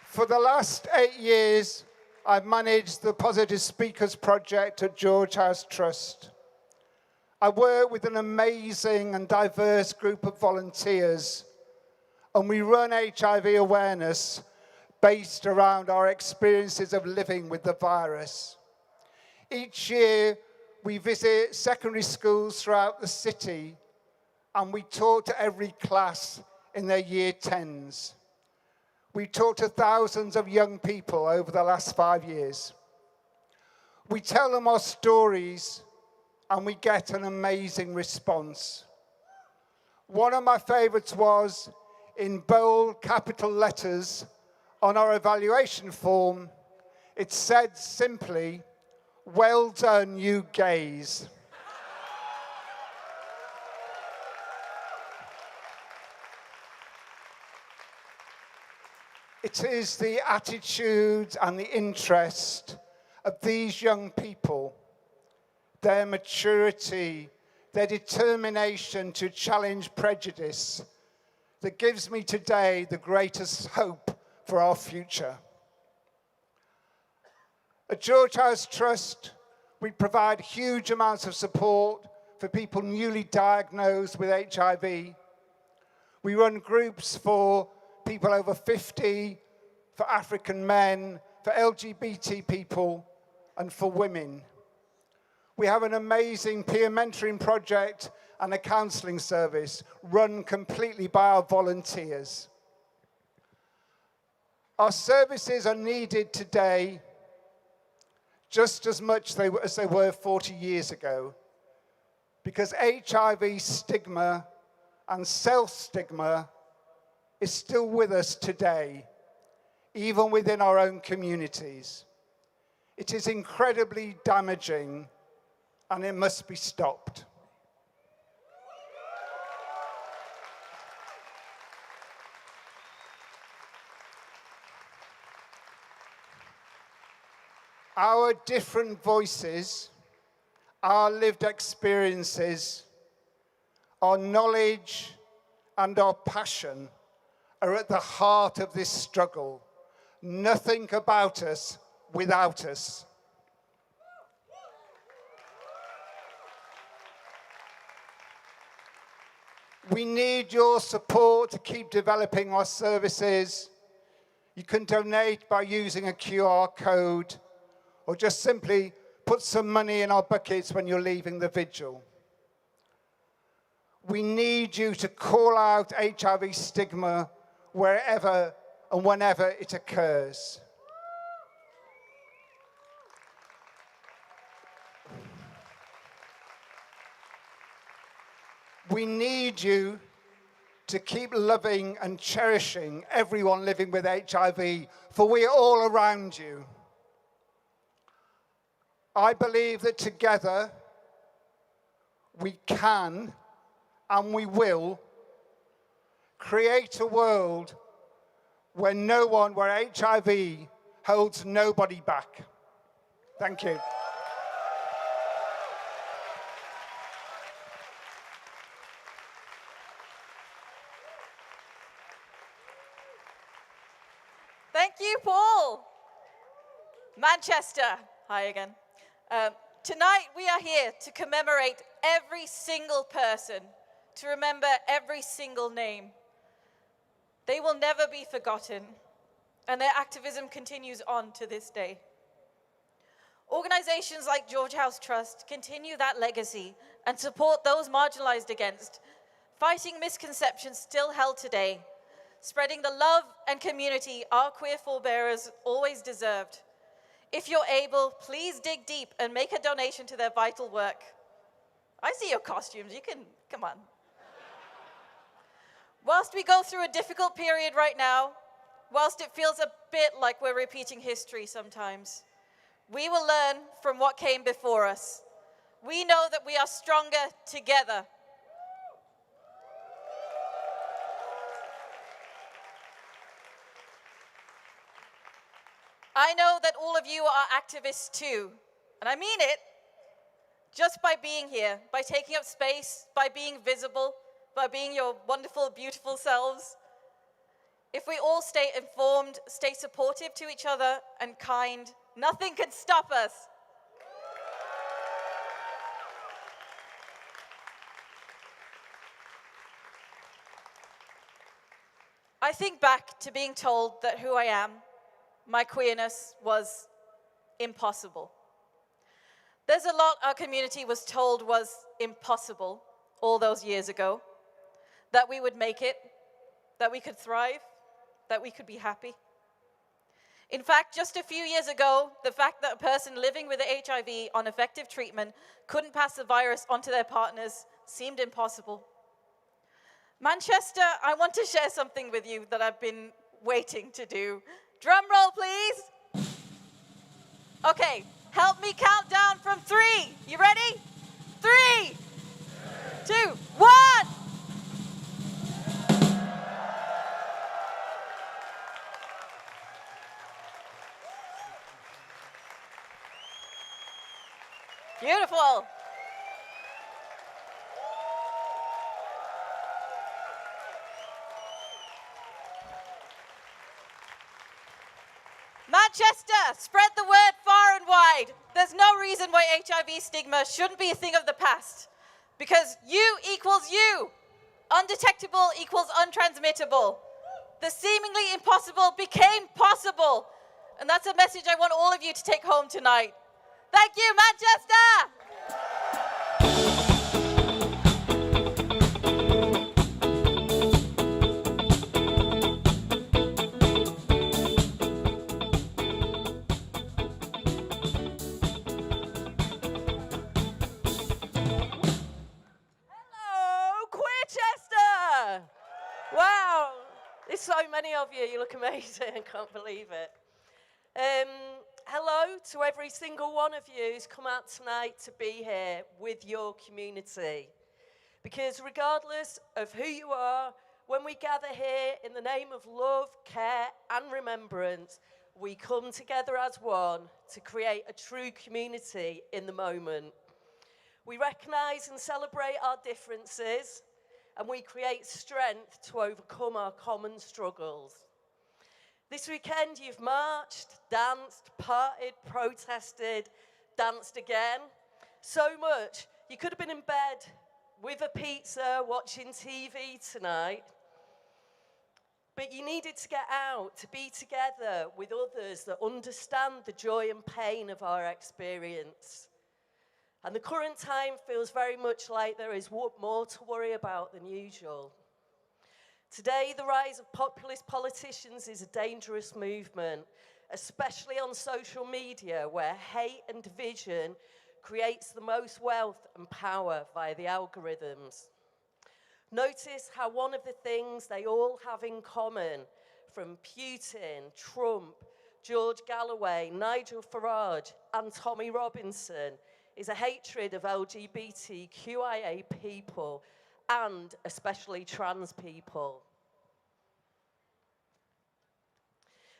For the last 8 years, I've managed the Positive Speakers Project at George House Trust. I work with an amazing and diverse group of volunteers, and we run HIV awareness based around our experiences of living with the virus. Each year, we visit secondary schools throughout the city, and we talk to every class in their year 10s. We talked to thousands of young people over the last 5 years. We tell them our stories and we get an amazing response. One of my favorites was in bold capital letters on our evaluation form. It said simply, "Well done, you gays." It is the attitude and the interest of these young people, their maturity, their determination to challenge prejudice, that gives me today the greatest hope for our future. At George House Trust, we provide huge amounts of support for people newly diagnosed with HIV. We run groups for people over 50, for African men, for LGBT people, and for women. We have an amazing peer mentoring project and a counselling service run completely by our volunteers. Our services are needed today just as much as they were 40 years ago, because HIV stigma and self-stigma is still with us today, even within our own communities. It is incredibly damaging, and it must be stopped. Our different voices, our lived experiences, our knowledge, and our passion are at the heart of this struggle. Nothing about us without us. We need your support to keep developing our services. You can donate by using a QR code, or just simply put some money in our buckets when you're leaving the vigil. We need you to call out HIV stigma wherever and whenever it occurs. We need you to keep loving and cherishing everyone living with HIV, for we are all around you. I believe that together we can and we will create a world where HIV holds nobody back. Thank you. Thank you, Paul. Manchester, hi again. Tonight we are here to commemorate every single person, to remember every single name. They will never be forgotten, and their activism continues on to this day. Organizations like George House Trust continue that legacy and support those marginalized against, fighting misconceptions still held today, spreading the love and community our queer forebearers always deserved. If you're able, please dig deep and make a donation to their vital work. I see your costumes, you can, come on. Whilst we go through a difficult period right now, whilst it feels a bit like we're repeating history sometimes, we will learn from what came before us. We know that we are stronger together. I know that all of you are activists too, and I mean it, just by being here, by taking up space, by being visible, by being your wonderful, beautiful selves. If we all stay informed, stay supportive to each other and kind, nothing can stop us. I think back to being told that who I am, my queerness, was impossible. There's a lot our community was told was impossible all those years ago. That we would make it, that we could thrive, that we could be happy. In fact, just a few years ago, the fact that a person living with HIV on effective treatment couldn't pass the virus onto their partners seemed impossible. Manchester, I want to share something with you that I've been waiting to do. Drum roll, please. Okay, help me count down from 3. You ready? 3, 2, 1. Beautiful. Manchester, spread the word far and wide. There's no reason why HIV stigma shouldn't be a thing of the past. Because you equals you. Undetectable equals untransmittable. The seemingly impossible became possible. And that's a message I want all of you to take home tonight. Thank you, Manchester! Wow, there's so many of you. You look amazing. I can't believe it. Hello to every single one of you who's come out tonight to be here with your community. Because regardless of who you are, when we gather here in the name of love, care, and remembrance, we come together as one to create a true community in the moment. We recognize and celebrate our differences, and we create strength to overcome our common struggles. This weekend you've marched, danced, parted, protested, danced again. So much. You could have been in bed with a pizza, watching TV tonight. But you needed to get out, to be together with others that understand the joy and pain of our experience. And the current time feels very much like there is more to worry about than usual. Today, the rise of populist politicians is a dangerous movement, especially on social media, where hate and division creates the most wealth and power via the algorithms. Notice how one of the things they all have in common, from Putin, Trump, George Galloway, Nigel Farage, and Tommy Robinson, is a hatred of LGBTQIA people, and especially trans people.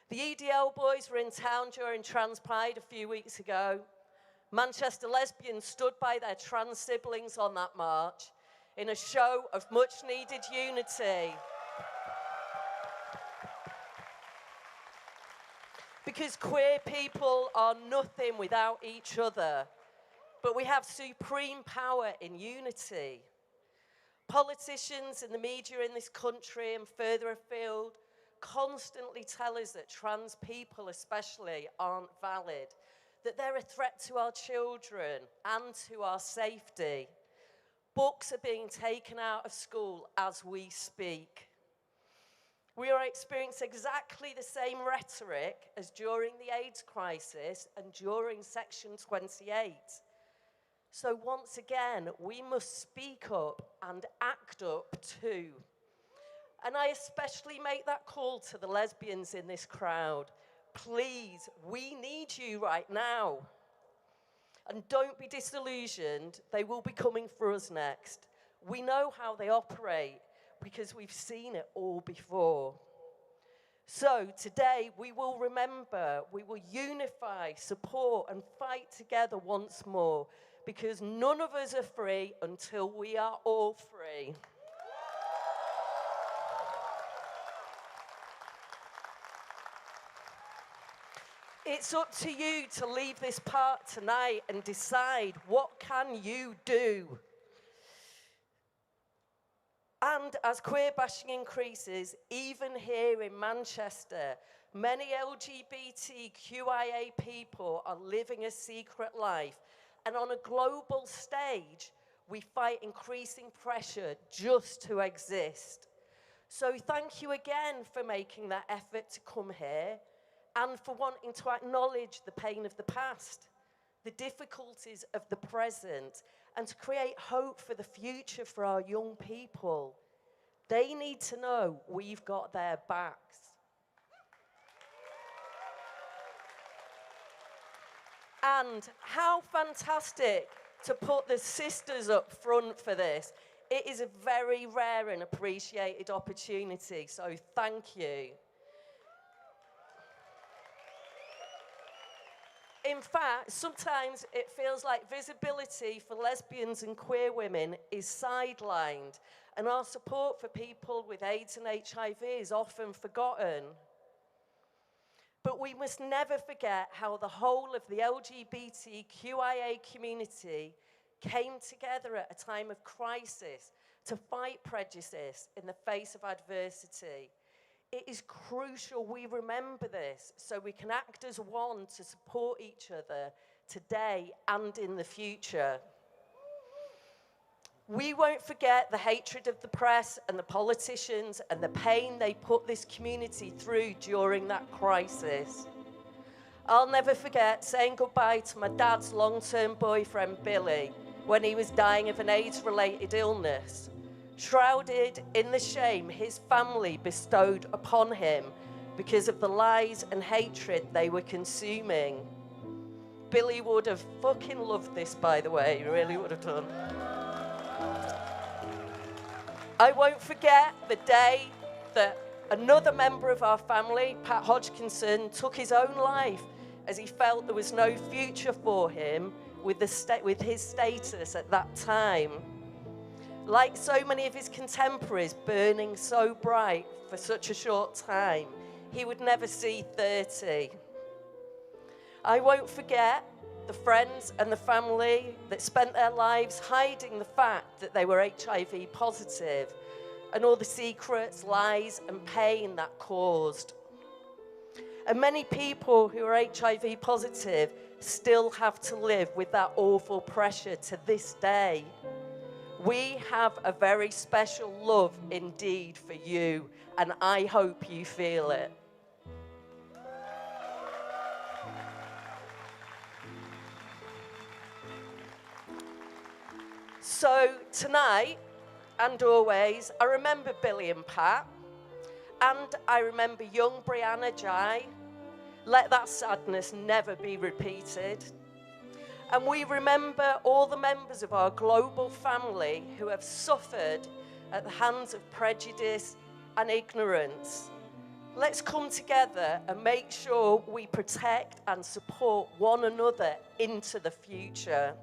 The EDL boys were in town during Trans Pride a few weeks ago. Manchester lesbians stood by their trans siblings on that march in a show of much needed unity. Because queer people are nothing without each other, but we have supreme power in unity. Politicians and the media in this country and further afield constantly tell us that trans people especially aren't valid, that they're a threat to our children and to our safety. Books are being taken out of school as we speak. We are experiencing exactly the same rhetoric as during the AIDS crisis and during Section 28. So once again, we must speak up and act up too. And I especially make that call to the lesbians in this crowd. Please, we need you right now. And don't be disillusioned, they will be coming for us next. We know how they operate because we've seen it all before. So today we will remember, we will unify, support and fight together once more, because none of us are free until we are all free. It's up to you to leave this park tonight and decide, what can you do? And as queer bashing increases, even here in Manchester, many LGBTQIA people are living a secret life. And on a global stage, we fight increasing pressure just to exist. So thank you again for making that effort to come here. and for wanting to acknowledge the pain of the past, the difficulties of the present, and to create hope for the future for our young people. They need to know we've got their backs. And how fantastic to put the sisters up front for this. It is a very rare and appreciated opportunity, so thank you. In fact, sometimes it feels like visibility for lesbians and queer women is sidelined, and our support for people with AIDS and HIV is often forgotten. But we must never forget how the whole of the LGBTQIA community came together at a time of crisis to fight prejudice in the face of adversity. It is crucial we remember this so we can act as one to support each other today and in the future. We won't forget the hatred of the press and the politicians and the pain they put this community through during that crisis. I'll never forget saying goodbye to my dad's long-term boyfriend, Billy, when he was dying of an AIDS-related illness. Shrouded in the shame his family bestowed upon him because of the lies and hatred they were consuming. Billy would have fucking loved this, by the way, he really would have done. I won't forget the day that another member of our family, Pat Hodgkinson, took his own life as he felt there was no future for him with his status at that time. Like so many of his contemporaries burning so bright for such a short time, he would never see 30. I won't forget the friends and the family that spent their lives hiding the fact that they were HIV positive and all the secrets, lies, and pain that caused. And many people who are HIV positive still have to live with that awful pressure to this day. We have a very special love indeed for you, and I hope you feel it. So tonight, and always, I remember Billy and Pat, and I remember young Brianna Jai. Let that sadness never be repeated. And we remember all the members of our global family who have suffered at the hands of prejudice and ignorance. Let's come together and make sure we protect and support one another into the future.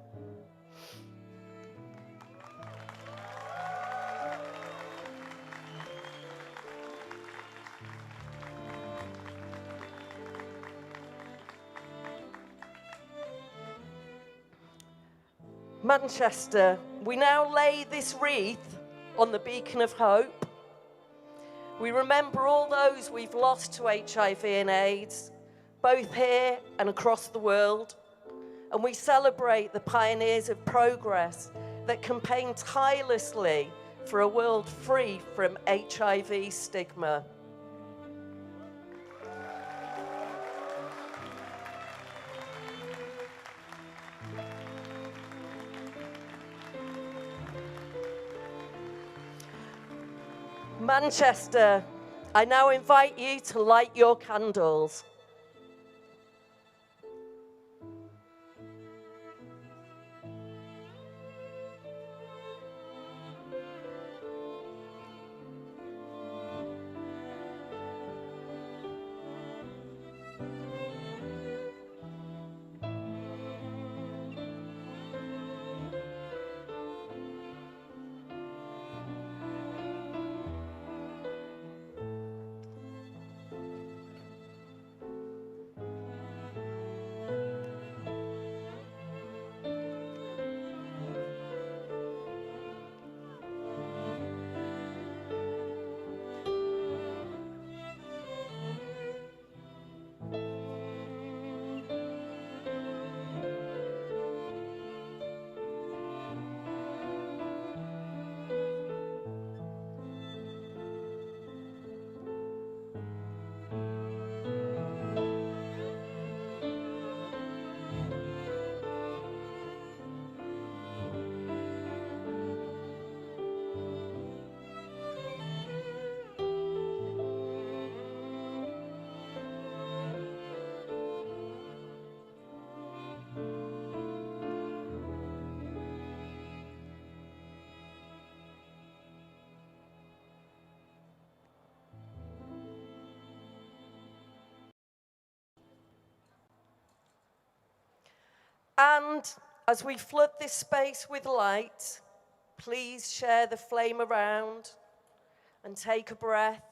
Manchester, we now lay this wreath on the beacon of hope. We remember all those we've lost to HIV and AIDS, both here and across the world. And we celebrate the pioneers of progress that campaign tirelessly for a world free from HIV stigma. Manchester, I now invite you to light your candles. And as we flood this space with light, please share the flame around and take a breath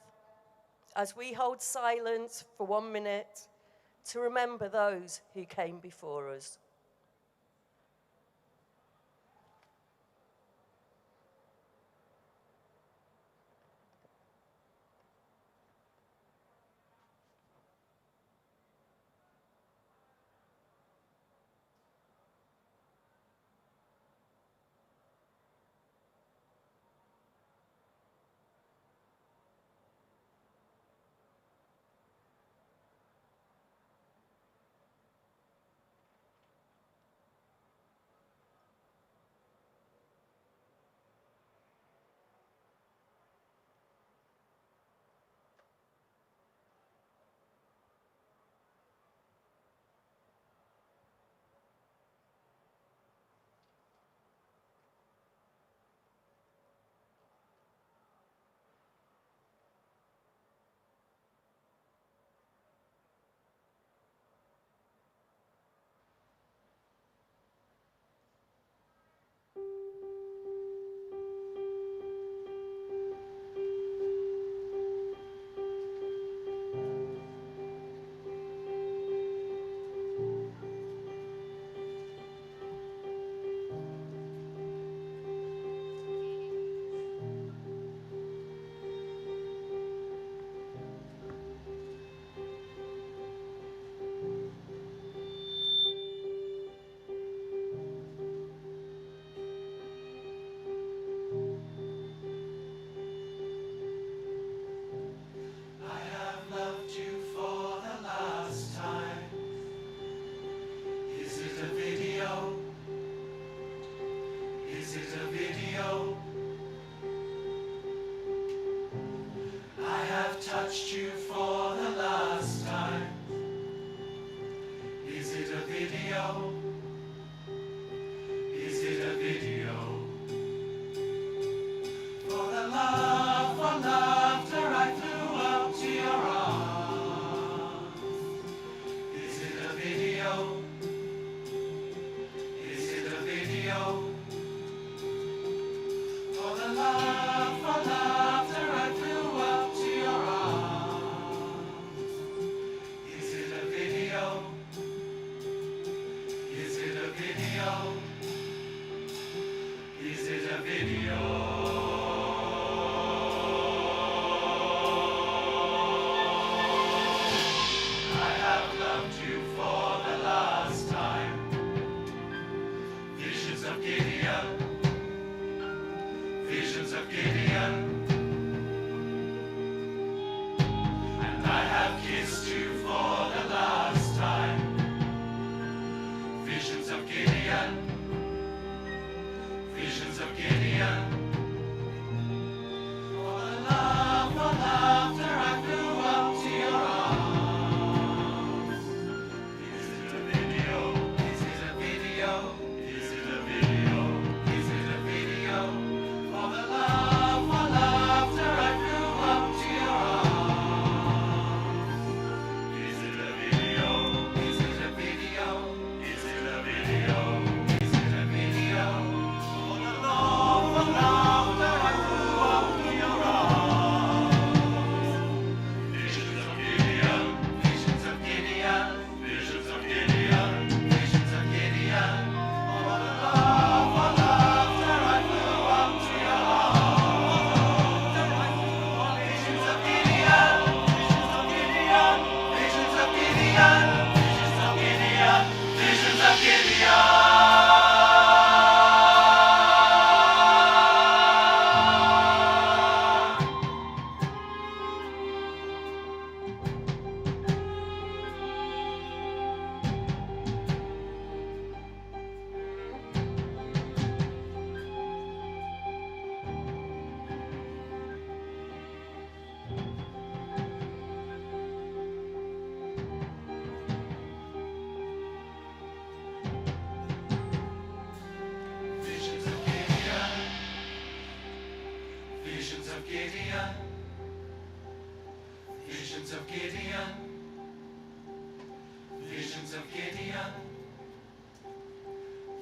as we hold silence for 1 minute to remember those who came before us. Touched you for the last time. Is it a video? Is it a video? For the love, for laughter, I flew up to your arms. Is it a video? Is it a video? For the love, for laughter, I flew up to your arms. Is it a video?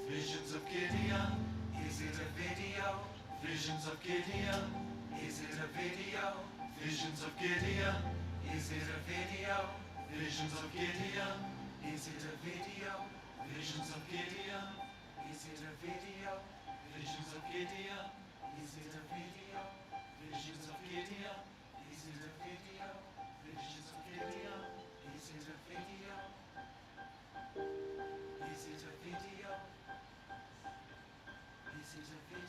Visions of Gideon, is it a video? Visions of Gideon, is it a video? Visions of Gideon, is it a video? Visions of Gideon, is it a video? Visions of Gideon, is it a video? Visions of Gideon, is it a video? Visions of Gideon, is it a video? Visions of Gideon, is it a video? Is it a video? Is it a video?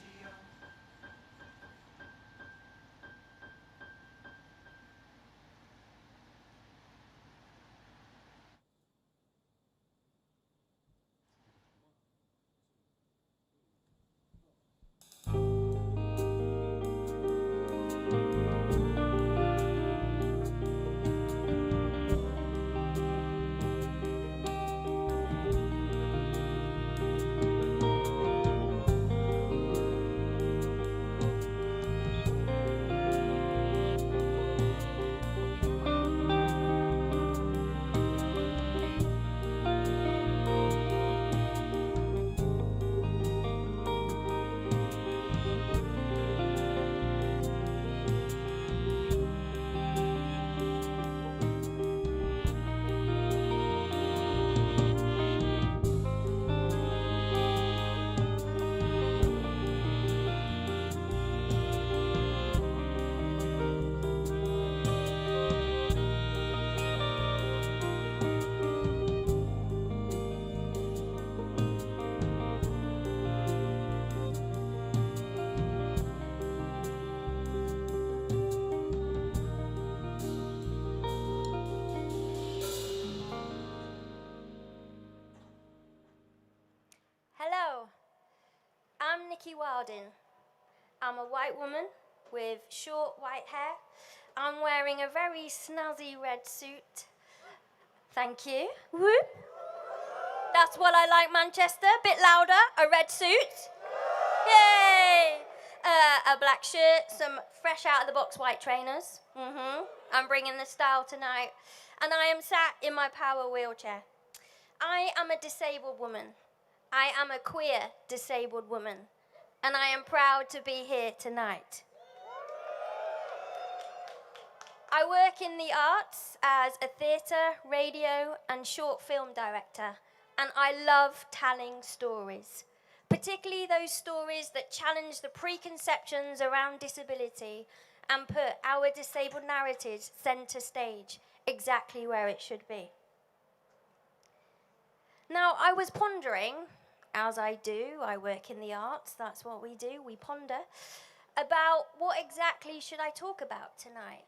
I'm a white woman with short white hair. I'm wearing a very snazzy red suit. Thank you. Woo. That's what I like, Manchester. Bit louder. A red suit. Yay! A black shirt, some fresh out of the box white trainers. I'm bringing the style tonight. And I am sat in my power wheelchair. I am a disabled woman. I am a queer disabled woman. And I am proud to be here tonight. I work in the arts as a theatre, radio, and short film director, and I love telling stories, particularly those stories that challenge the preconceptions around disability and put our disabled narratives centre stage, exactly where it should be. Now, I was pondering, as I do, I work in the arts, that's what we do, we ponder, about what exactly should I talk about tonight.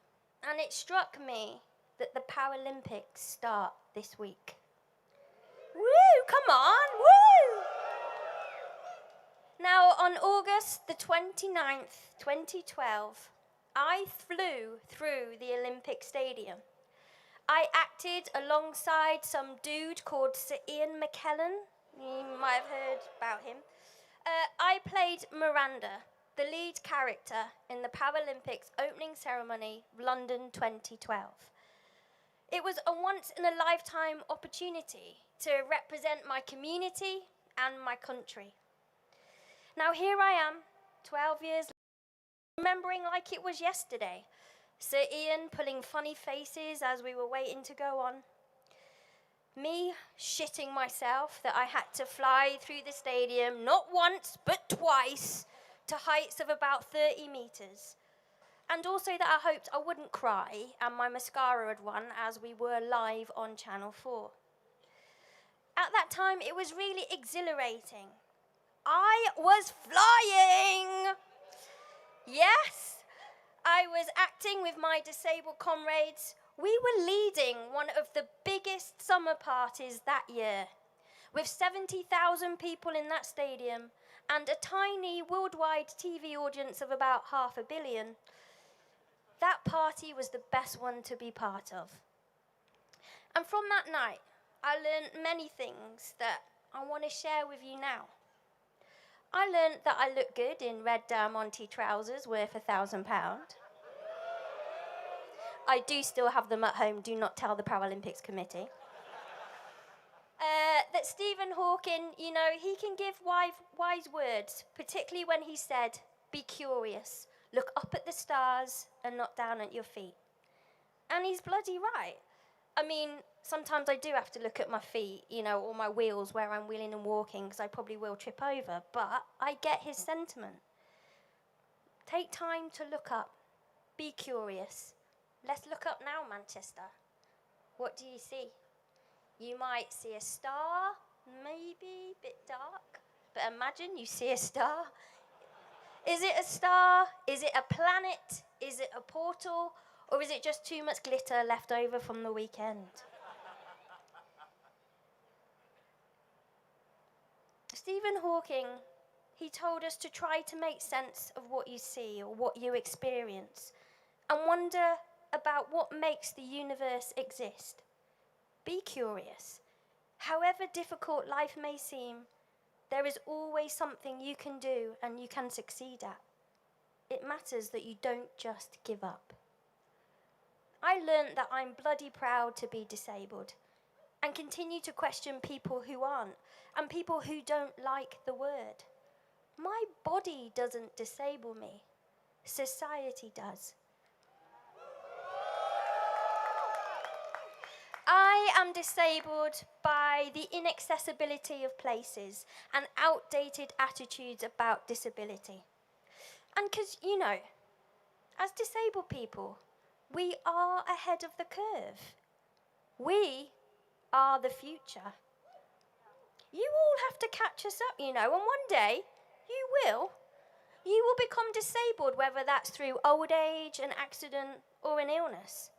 And it struck me that the Paralympics start this week. Woo, come on, woo! Now, on August the 29th, 2012, I flew through the Olympic Stadium. I acted alongside some dude called Sir Ian McKellen. You might have heard about him. I played Miranda, the lead character in the Paralympics opening ceremony, London 2012. It was a once-in-a-lifetime opportunity to represent my community and my country. Now here I am, 12 years later, remembering like it was yesterday, Sir Ian pulling funny faces as we were waiting to go on. Me shitting myself that I had to fly through the stadium, not once, but twice, to heights of about 30 metres. And also that I hoped I wouldn't cry and my mascara had run as we were live on Channel 4. At that time, it was really exhilarating. I was flying! Yes, I was acting with my disabled comrades. We were leading one of the biggest summer parties that year, with 70,000 people in that stadium and a tiny worldwide TV audience of about 500 million. That party was the best one to be part of. And from that night, I learned many things that I want to share with you now. I learned that I look good in red Diamante trousers worth £1,000. I do still have them at home, do not tell the Paralympics committee. That Stephen Hawking, you know, he can give wise words, particularly when he said, "Be curious, look up at the stars and not down at your feet." And he's bloody right. I mean, sometimes I do have to look at my feet, you know, or my wheels where I'm wheeling and walking, because I probably will trip over, but I get his sentiment. Take time to look up. Be curious. Let's look up now, Manchester. What do you see? You might see a star, maybe a bit dark, but imagine you see a star. Is it a star? Is it a planet? Is it a portal? Or is it just too much glitter left over from the weekend? Stephen Hawking, he told us to try to make sense of what you see or what you experience and wonder about what makes the universe exist. Be curious. However difficult life may seem, there is always something you can do and you can succeed at. It matters that you don't just give up. I learned that I'm bloody proud to be disabled and continue to question people who aren't and people who don't like the word. My body doesn't disable me. Society does. I am disabled by the inaccessibility of places and outdated attitudes about disability. And because, you know, as disabled people, we are ahead of the curve. We are the future. You all have to catch us up, you know, and one day you will. You will become disabled, whether that's through old age, an accident, or an illness.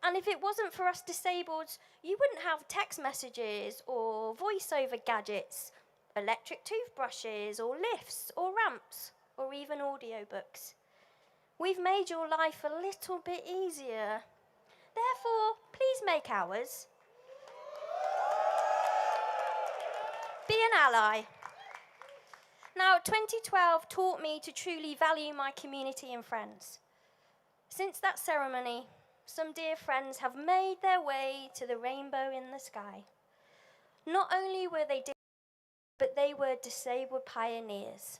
And if it wasn't for us disabled, you wouldn't have text messages or voice-over gadgets, electric toothbrushes or lifts or ramps or even audiobooks. We've made your life a little bit easier. Therefore, please make ours. Be an ally. Now, 2012 taught me to truly value my community and friends. Since that ceremony, some dear friends have made their way to the rainbow in the sky. Not only were they but they were disabled pioneers.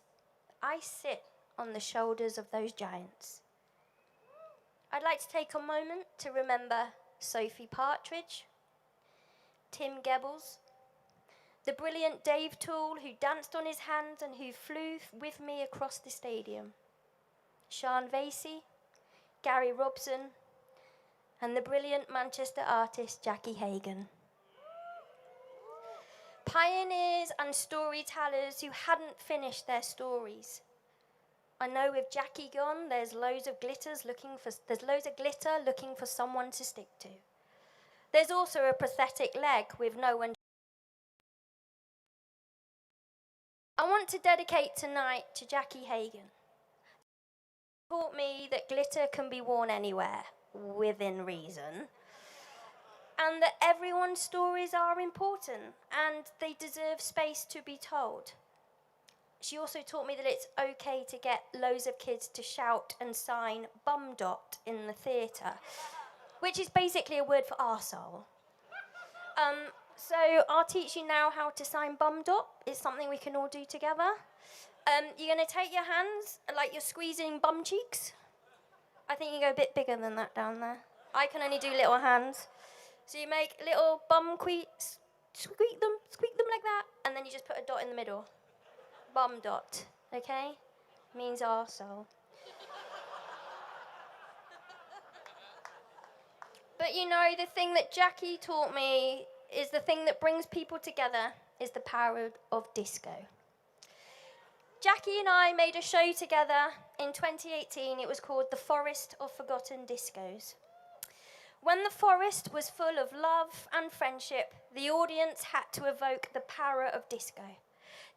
I sit on the shoulders of those giants. I'd like to take a moment to remember Sophie Partridge, Tim Gebels, the brilliant Dave Toole who danced on his hands and who flew with me across the stadium, Sean Vasey, Gary Robson, and the brilliant Manchester artist Jackie Hagan. Pioneers and storytellers who hadn't finished their stories. I know with Jackie gone, there's loads of glitter looking for someone to stick to. There's also a prosthetic leg with no one. I want to dedicate tonight to Jackie Hagan. She taught me that glitter can be worn anywhere, within reason, and that everyone's stories are important and they deserve space to be told. She also taught me that it's okay to get loads of kids to shout and sign bum dot in the theatre, which is basically a word for arsehole. So I'll teach you now how to sign bum dot. It's something we can all do together. You're going to take your hands like you're squeezing bum cheeks. I think you go a bit bigger than that down there. I can only do little hands. So you make little bum squeak them like that, and then you just put a dot in the middle. Bum dot, okay? Means arsehole. But you know, the thing that Jackie taught me is the thing that brings people together is the power of disco. Jackie and I made a show together in 2018. It was called The Forest of Forgotten Discos. When the forest was full of love and friendship, the audience had to evoke the power of disco.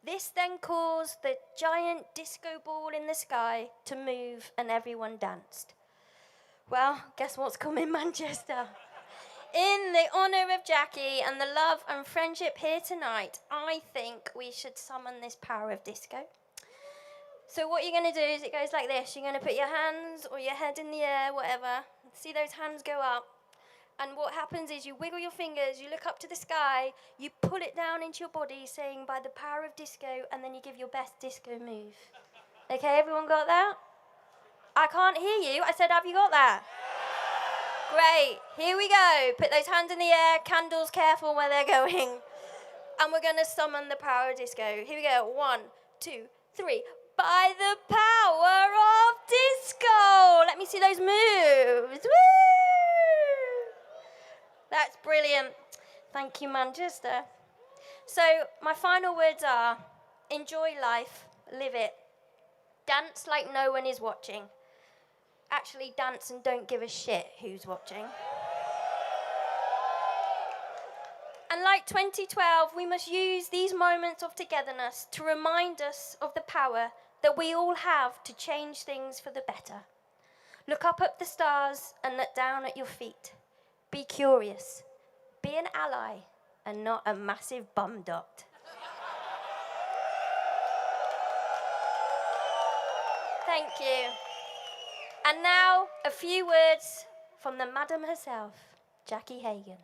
This then caused the giant disco ball in the sky to move and everyone danced. Well, guess what's coming, Manchester? In the honour of Jackie and the love and friendship here tonight, I think we should summon this power of disco. So what you're going to do is it goes like this. You're going to put your hands or your head in the air, whatever. See those hands go up. And what happens is you wiggle your fingers, you look up to the sky, you pull it down into your body, saying by the power of disco, and then you give your best disco move. Okay, everyone got that? I can't hear you. I said, have you got that? Great. Here we go. Put those hands in the air, candles careful where they're going. And we're going to summon the power of disco. Here we go. 1, 2, 3. By the power of disco. Let me see those moves. Woo! That's brilliant. Thank you, Manchester. So my final words are, enjoy life, live it. Dance like no one is watching. Actually dance and don't give a shit who's watching. And like 2012, we must use these moments of togetherness to remind us of the power that we all have to change things for the better. Look up at the stars and look down at your feet. Be curious. Be an ally and not a massive bum dot. Thank you. And now, a few words from the madam herself, Jackie Hagan.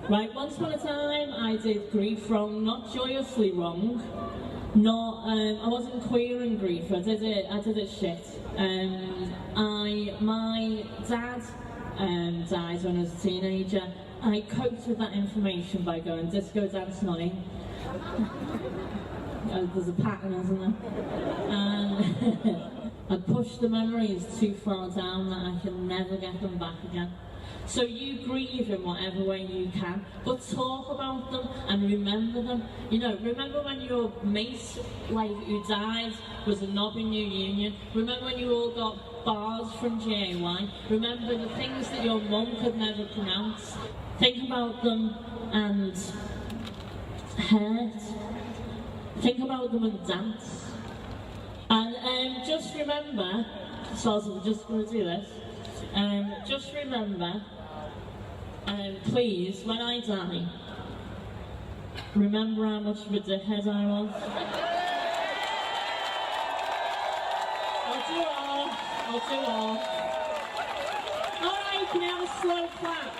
Right, once upon a time I did grief wrong, not joyously wrong. I wasn't queer in grief, I did it shit. My dad died when I was a teenager. I coped with that information by going disco dancing on him. There's a pattern, isn't there? And I pushed the memories too far down that I can never get them back again. So you grieve in whatever way you can, but talk about them and remember them. You know, remember when your mate, who died, was a knob in your union? Remember when you all got bars from GAY? Remember the things that your mum could never pronounce? Think about them and hurt. Think about them and dance. And just remember, so we're just going to do this. Just remember, please, when I die, remember how much of a dickhead I was. I'll do all. Alright, can you have a slow clap?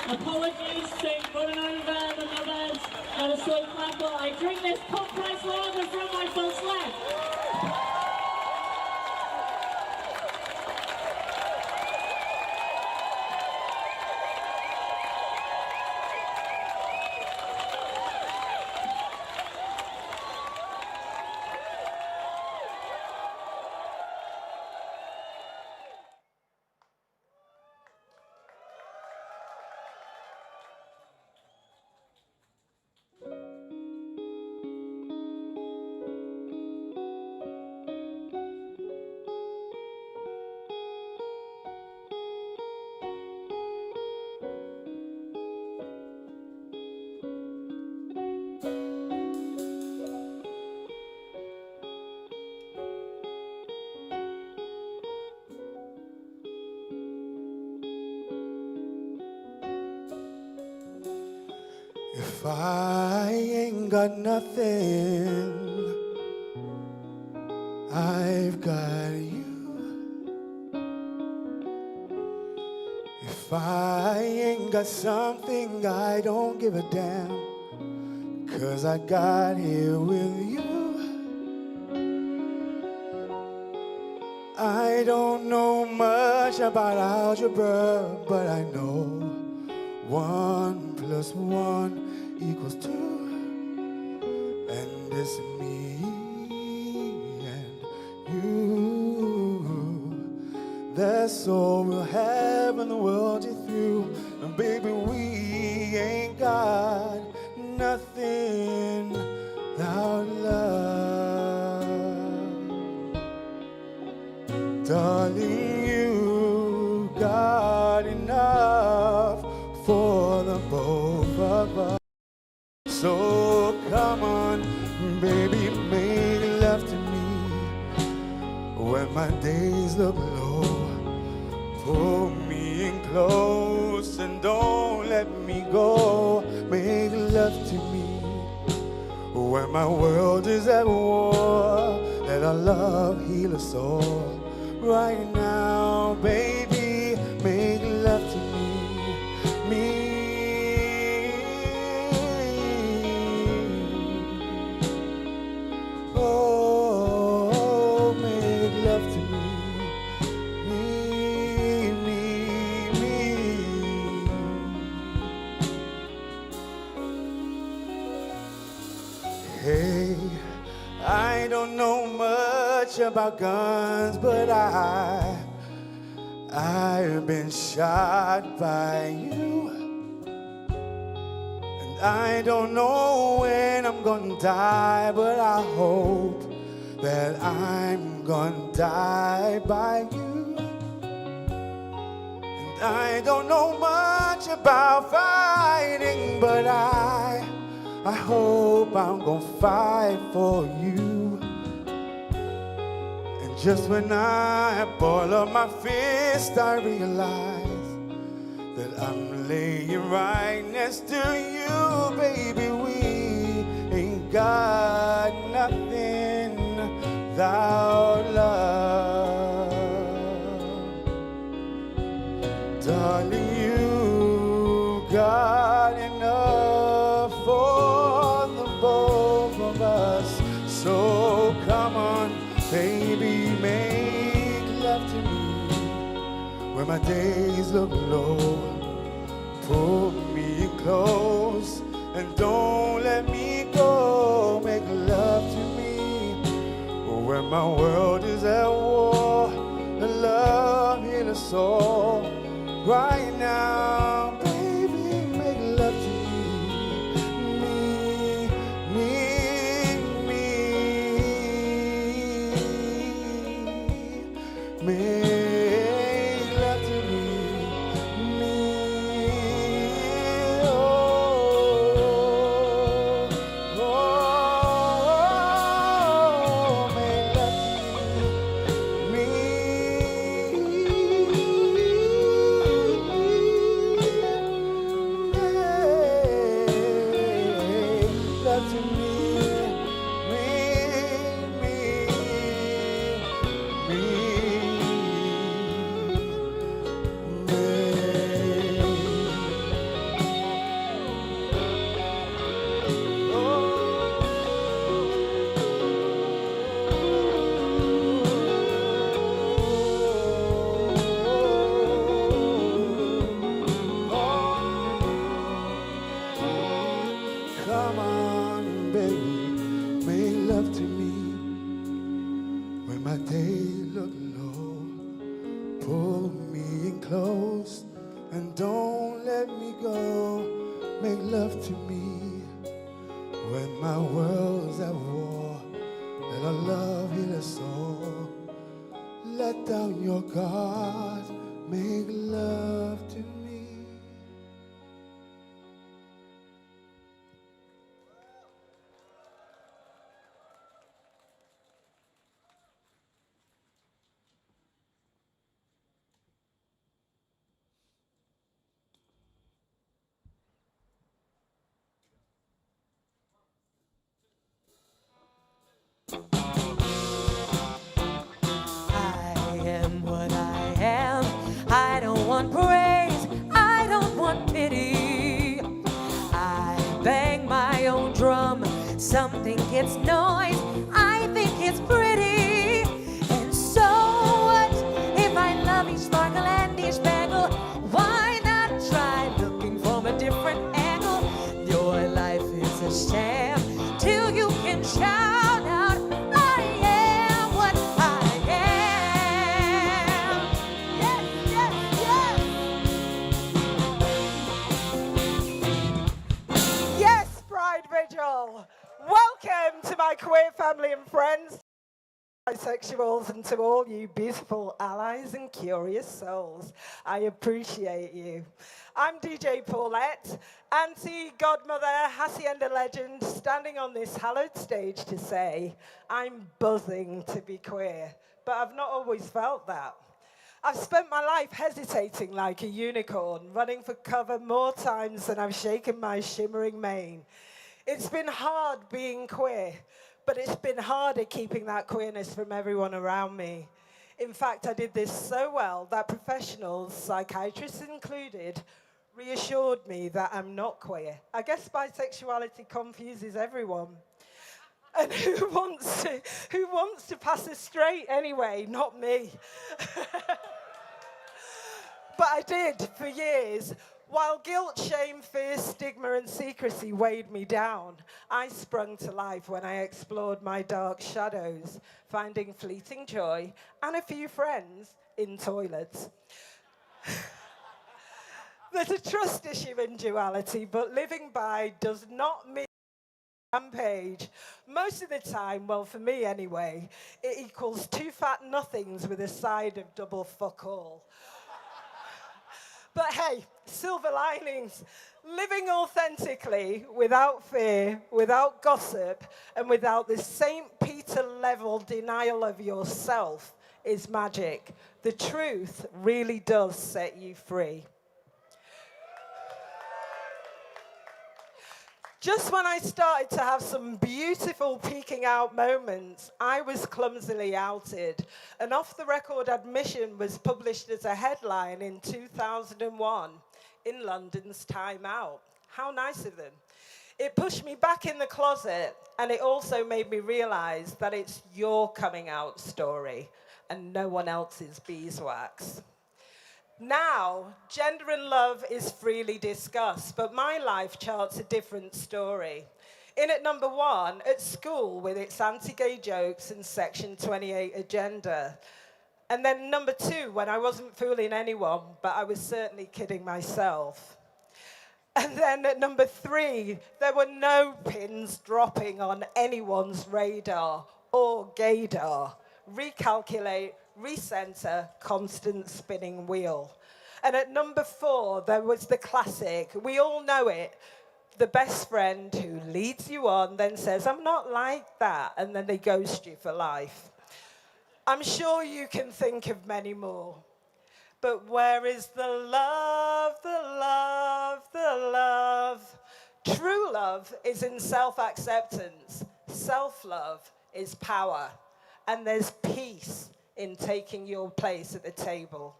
Apologies to running over the numbers. Have a slow clap while I drink this pop price lager from my full sled. If I ain't got nothing, I've got you. If I ain't got something, I don't give a damn, 'cause I got here with you. I don't know much about algebra, but I know 1 + 1 = 2, and it's me and you. That's all we'll have in the world get through. And baby, we ain't got nothing without love. Darling, you got enough for the both of us. So come on, baby, make love to me when my days look low. Pull me in close and don't let me go. Make love to me. When my world is at war, let our love heal us all. Right now, baby, make love to me. Oh, make love to me. Hey, I don't know much about guns, but I've been shot by you. And I don't know when I'm gonna die, but I hope that I'm gonna die by you. And I don't know much about fighting, but I hope I'm gonna fight for you. And just when I ball up my fist, I realize that I'm laying right next to you, baby. We ain't got nothing without love. Darling, you got enough for the both of us. So come on, baby, make love to me. When my days look low, pull me in close and don't let me go. Make love to me. When my world is at war, the love heal us all. Right now, baby, make love to make love to me, oh, make love to me, love to me. Come on, baby, make love to me. When my days look low, pull me in close and don't let me go. Make love to me. When my world's at war, let our love heal us all. Let down your guard, make love to me. I am what I am. I don't want praise. I don't want pity. I bang my own drum. Something gets noise. I think it's pretty. And so what if I love each sparkle and each spangle? Why not try looking from a different angle? Your life is a sham till you can shout out, I am what I am. Yes, yes, yes. Yes, Pride Vigil. Welcome to my queer family and friends, bisexuals, and to all you beautiful allies and curious souls. I appreciate you. I'm DJ Paulette, auntie, godmother, hacienda legend, standing on this hallowed stage to say I'm buzzing to be queer, but I've not always felt that. I've spent my life hesitating like a unicorn, running for cover more times than I've shaken my shimmering mane. It's been hard being queer, but it's been harder keeping that queerness from everyone around me. In fact, I did this so well that professionals, psychiatrists included, reassured me that I'm not queer. I guess bisexuality confuses everyone. And who wants to pass as straight anyway? Not me. But I did for years. While guilt, shame, fear, stigma, and secrecy weighed me down, I sprung to life when I explored my dark shadows, finding fleeting joy and a few friends in toilets. There's a trust issue in duality, but living by does not mean rampage. Most of the time, well, for me anyway, it equals two fat nothings with a side of double fuck all. But hey, silver linings. Living authentically, without fear, without gossip, and without the St. Peter level denial of yourself is magic. The truth really does set you free. Just when I started to have some beautiful peeking out moments, I was clumsily outed. An off-the-record admission was published as a headline in 2001 in London's Time Out. How nice of them. It pushed me back in the closet, and it also made me realize that it's your coming out story and no one else's beeswax. Now, gender and love is freely discussed, but my life charts a different story. In at number 1, at school with its anti-gay jokes and Section 28 agenda. And then number 2, when I wasn't fooling anyone, but I was certainly kidding myself. And then at number 3, there were no pins dropping on anyone's radar or gaydar. Recalculate, recenter, constant spinning wheel. And at number 4, there was the classic, we all know it, the best friend who leads you on, then says, I'm not like that, and then they ghost you for life. I'm sure you can think of many more. But where is the love, the love, the love? True love is in self-acceptance. Self-love is power. And there's peace in taking your place at the table.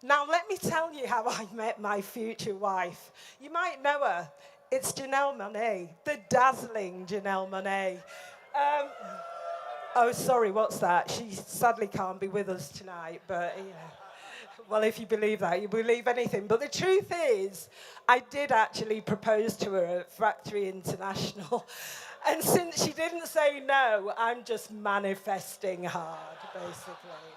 Now, let me tell you how I met my future wife. You might know her. It's Janelle Monáe, the dazzling Janelle Monáe. Oh, sorry, what's that? She sadly can't be with us tonight, but yeah. Well, if you believe that, you believe anything. But the truth is, I did actually propose to her at Factory International. And since she didn't say no, I'm just manifesting hard, basically.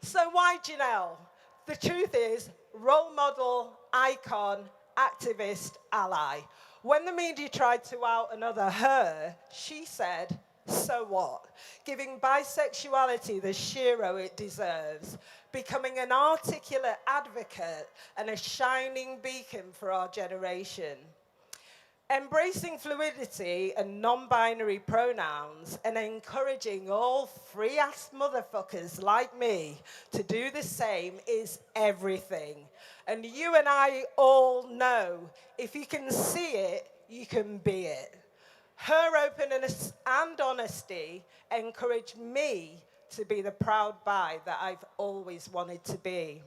So why Janelle? The truth is, role model, icon, activist, ally. When the media tried to out another her, she said, so what? Giving bisexuality the shiro it deserves, becoming an articulate advocate and a shining beacon for our generation. Embracing fluidity and non-binary pronouns and encouraging all free-ass motherfuckers like me to do the same is everything. And you and I all know, if you can see it, you can be it. Her openness and honesty encouraged me to be the proud bi that I've always wanted to be.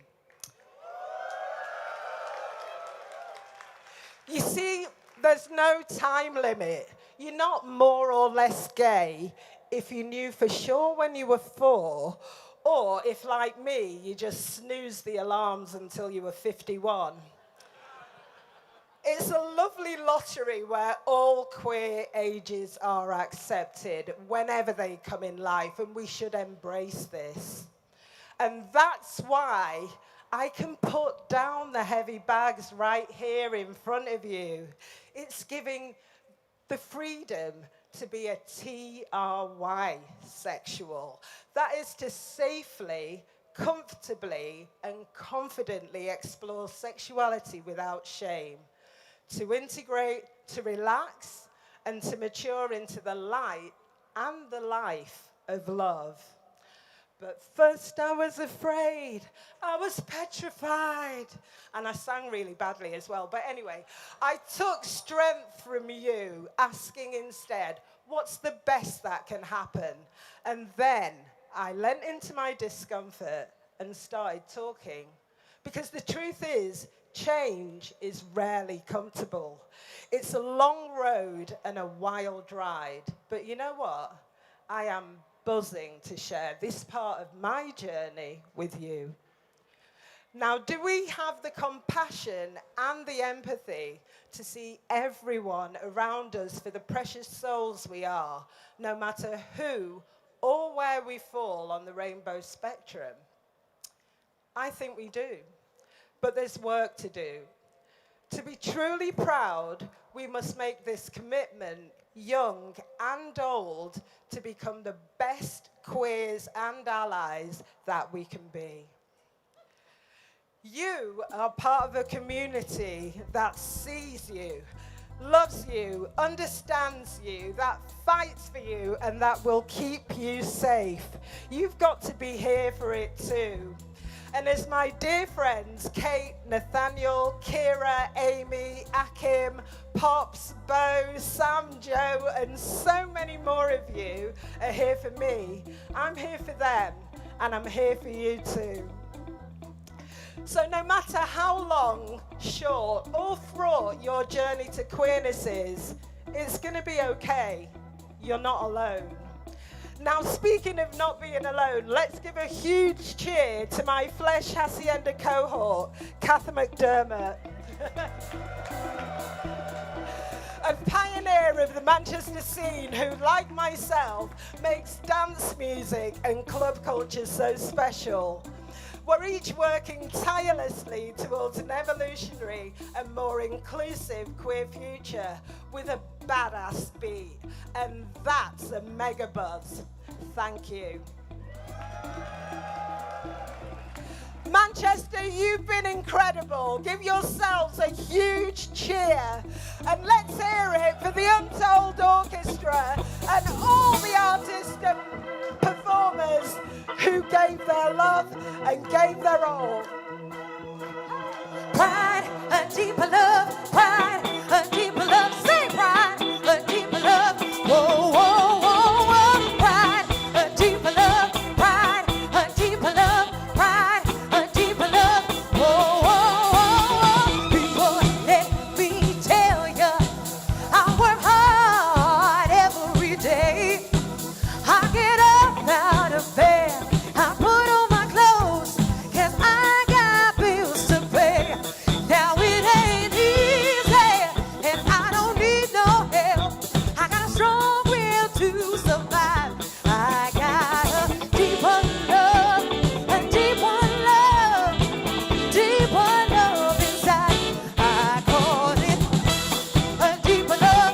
You see, there's no time limit. You're not more or less gay if you knew for sure when you were 4, or if, like me, you just snoozed the alarms until you were 51. It's a lovely lottery where all queer ages are accepted whenever they come in life, and we should embrace this. And that's why I can put down the heavy bags right here in front of you. It's giving the freedom to be a TRY sexual. That is to safely, comfortably, and confidently explore sexuality without shame. To integrate, to relax, and to mature into the light and the life of love. But first I was afraid, I was petrified. And I sang really badly as well. But anyway, I took strength from you, asking instead, what's the best that can happen? And then I leant into my discomfort and started talking. Because the truth is, change is rarely comfortable. It's a long road and a wild ride. But you know what? I am buzzing to share this part of my journey with you. Now, do we have the compassion and the empathy to see everyone around us for the precious souls we are, no matter who or where we fall on the rainbow spectrum? I think we do, but there's work to do. To be truly proud, we must make this commitment, young and old, to become the best queers and allies that we can be. You are part of a community that sees you, loves you, understands you, that fights for you, and that will keep you safe. You've got to be here for it too. And as my dear friends, Kate, Nathaniel, Kira, Amy, Akim, Pops, Bo, Sam, Joe, and so many more of you are here for me, I'm here for them, and I'm here for you too. So no matter how long, short, or fraught your journey to queerness is, it's going to be okay. You're not alone. Now, speaking of not being alone, let's give a huge cheer to my Flesh Hacienda cohort, Katha McDermott. A pioneer of the Manchester scene who, like myself, makes dance music and club culture so special. We're each working tirelessly towards an evolutionary and more inclusive queer future with a badass beat. And that's a mega buzz. Thank you. Manchester, you've been incredible. Give yourselves a huge cheer. And let's hear it for the Untold Orchestra and all the artists and performers who gave their love and gave their all. Pride, a deeper love, pride, a deeper love, say pride, a deeper love, whoa, whoa, whoa, whoa, pride, a deeper love, pride, a deeper love, pride, a deeper love, whoa, whoa, whoa, whoa. People, let me tell you, I work hard every day. I get up out of bed, I put on my clothes, 'cause I got bills to pay. Now it ain't easy, and I don't need no help. I got a strong will to survive. I got a deeper love, a deeper love, deeper love inside. I call it a deeper love,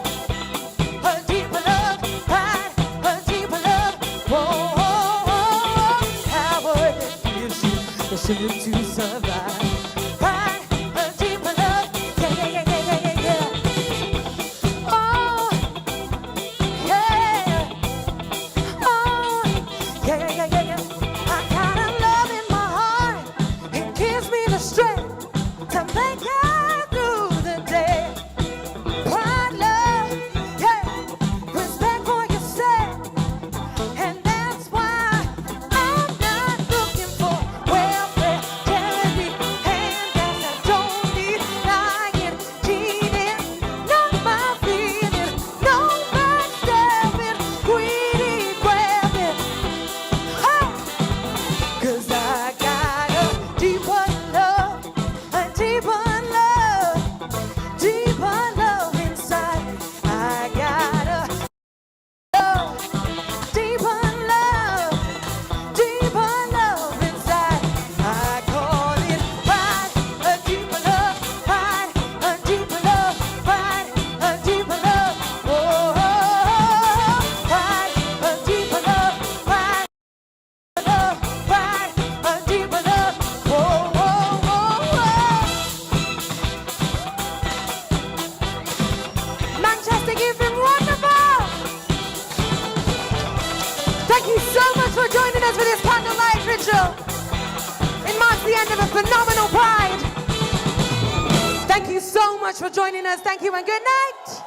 a deeper love, pride, a deeper love. Whoa, whoa, whoa, power that gives you the strength to survive. Pride, a deeper love, yeah, yeah, yeah, yeah, yeah, yeah, yeah. Oh, yeah, oh, yeah, yeah, yeah, yeah, yeah. I got a love in my heart, it gives me the strength to make it through the day. Pride, love, yeah, respect for yourself. And that's why I'm not looking for welfare, charity, Vigil. It marks the end of a phenomenal Pride. Thank you so much for joining us. Thank you and good night.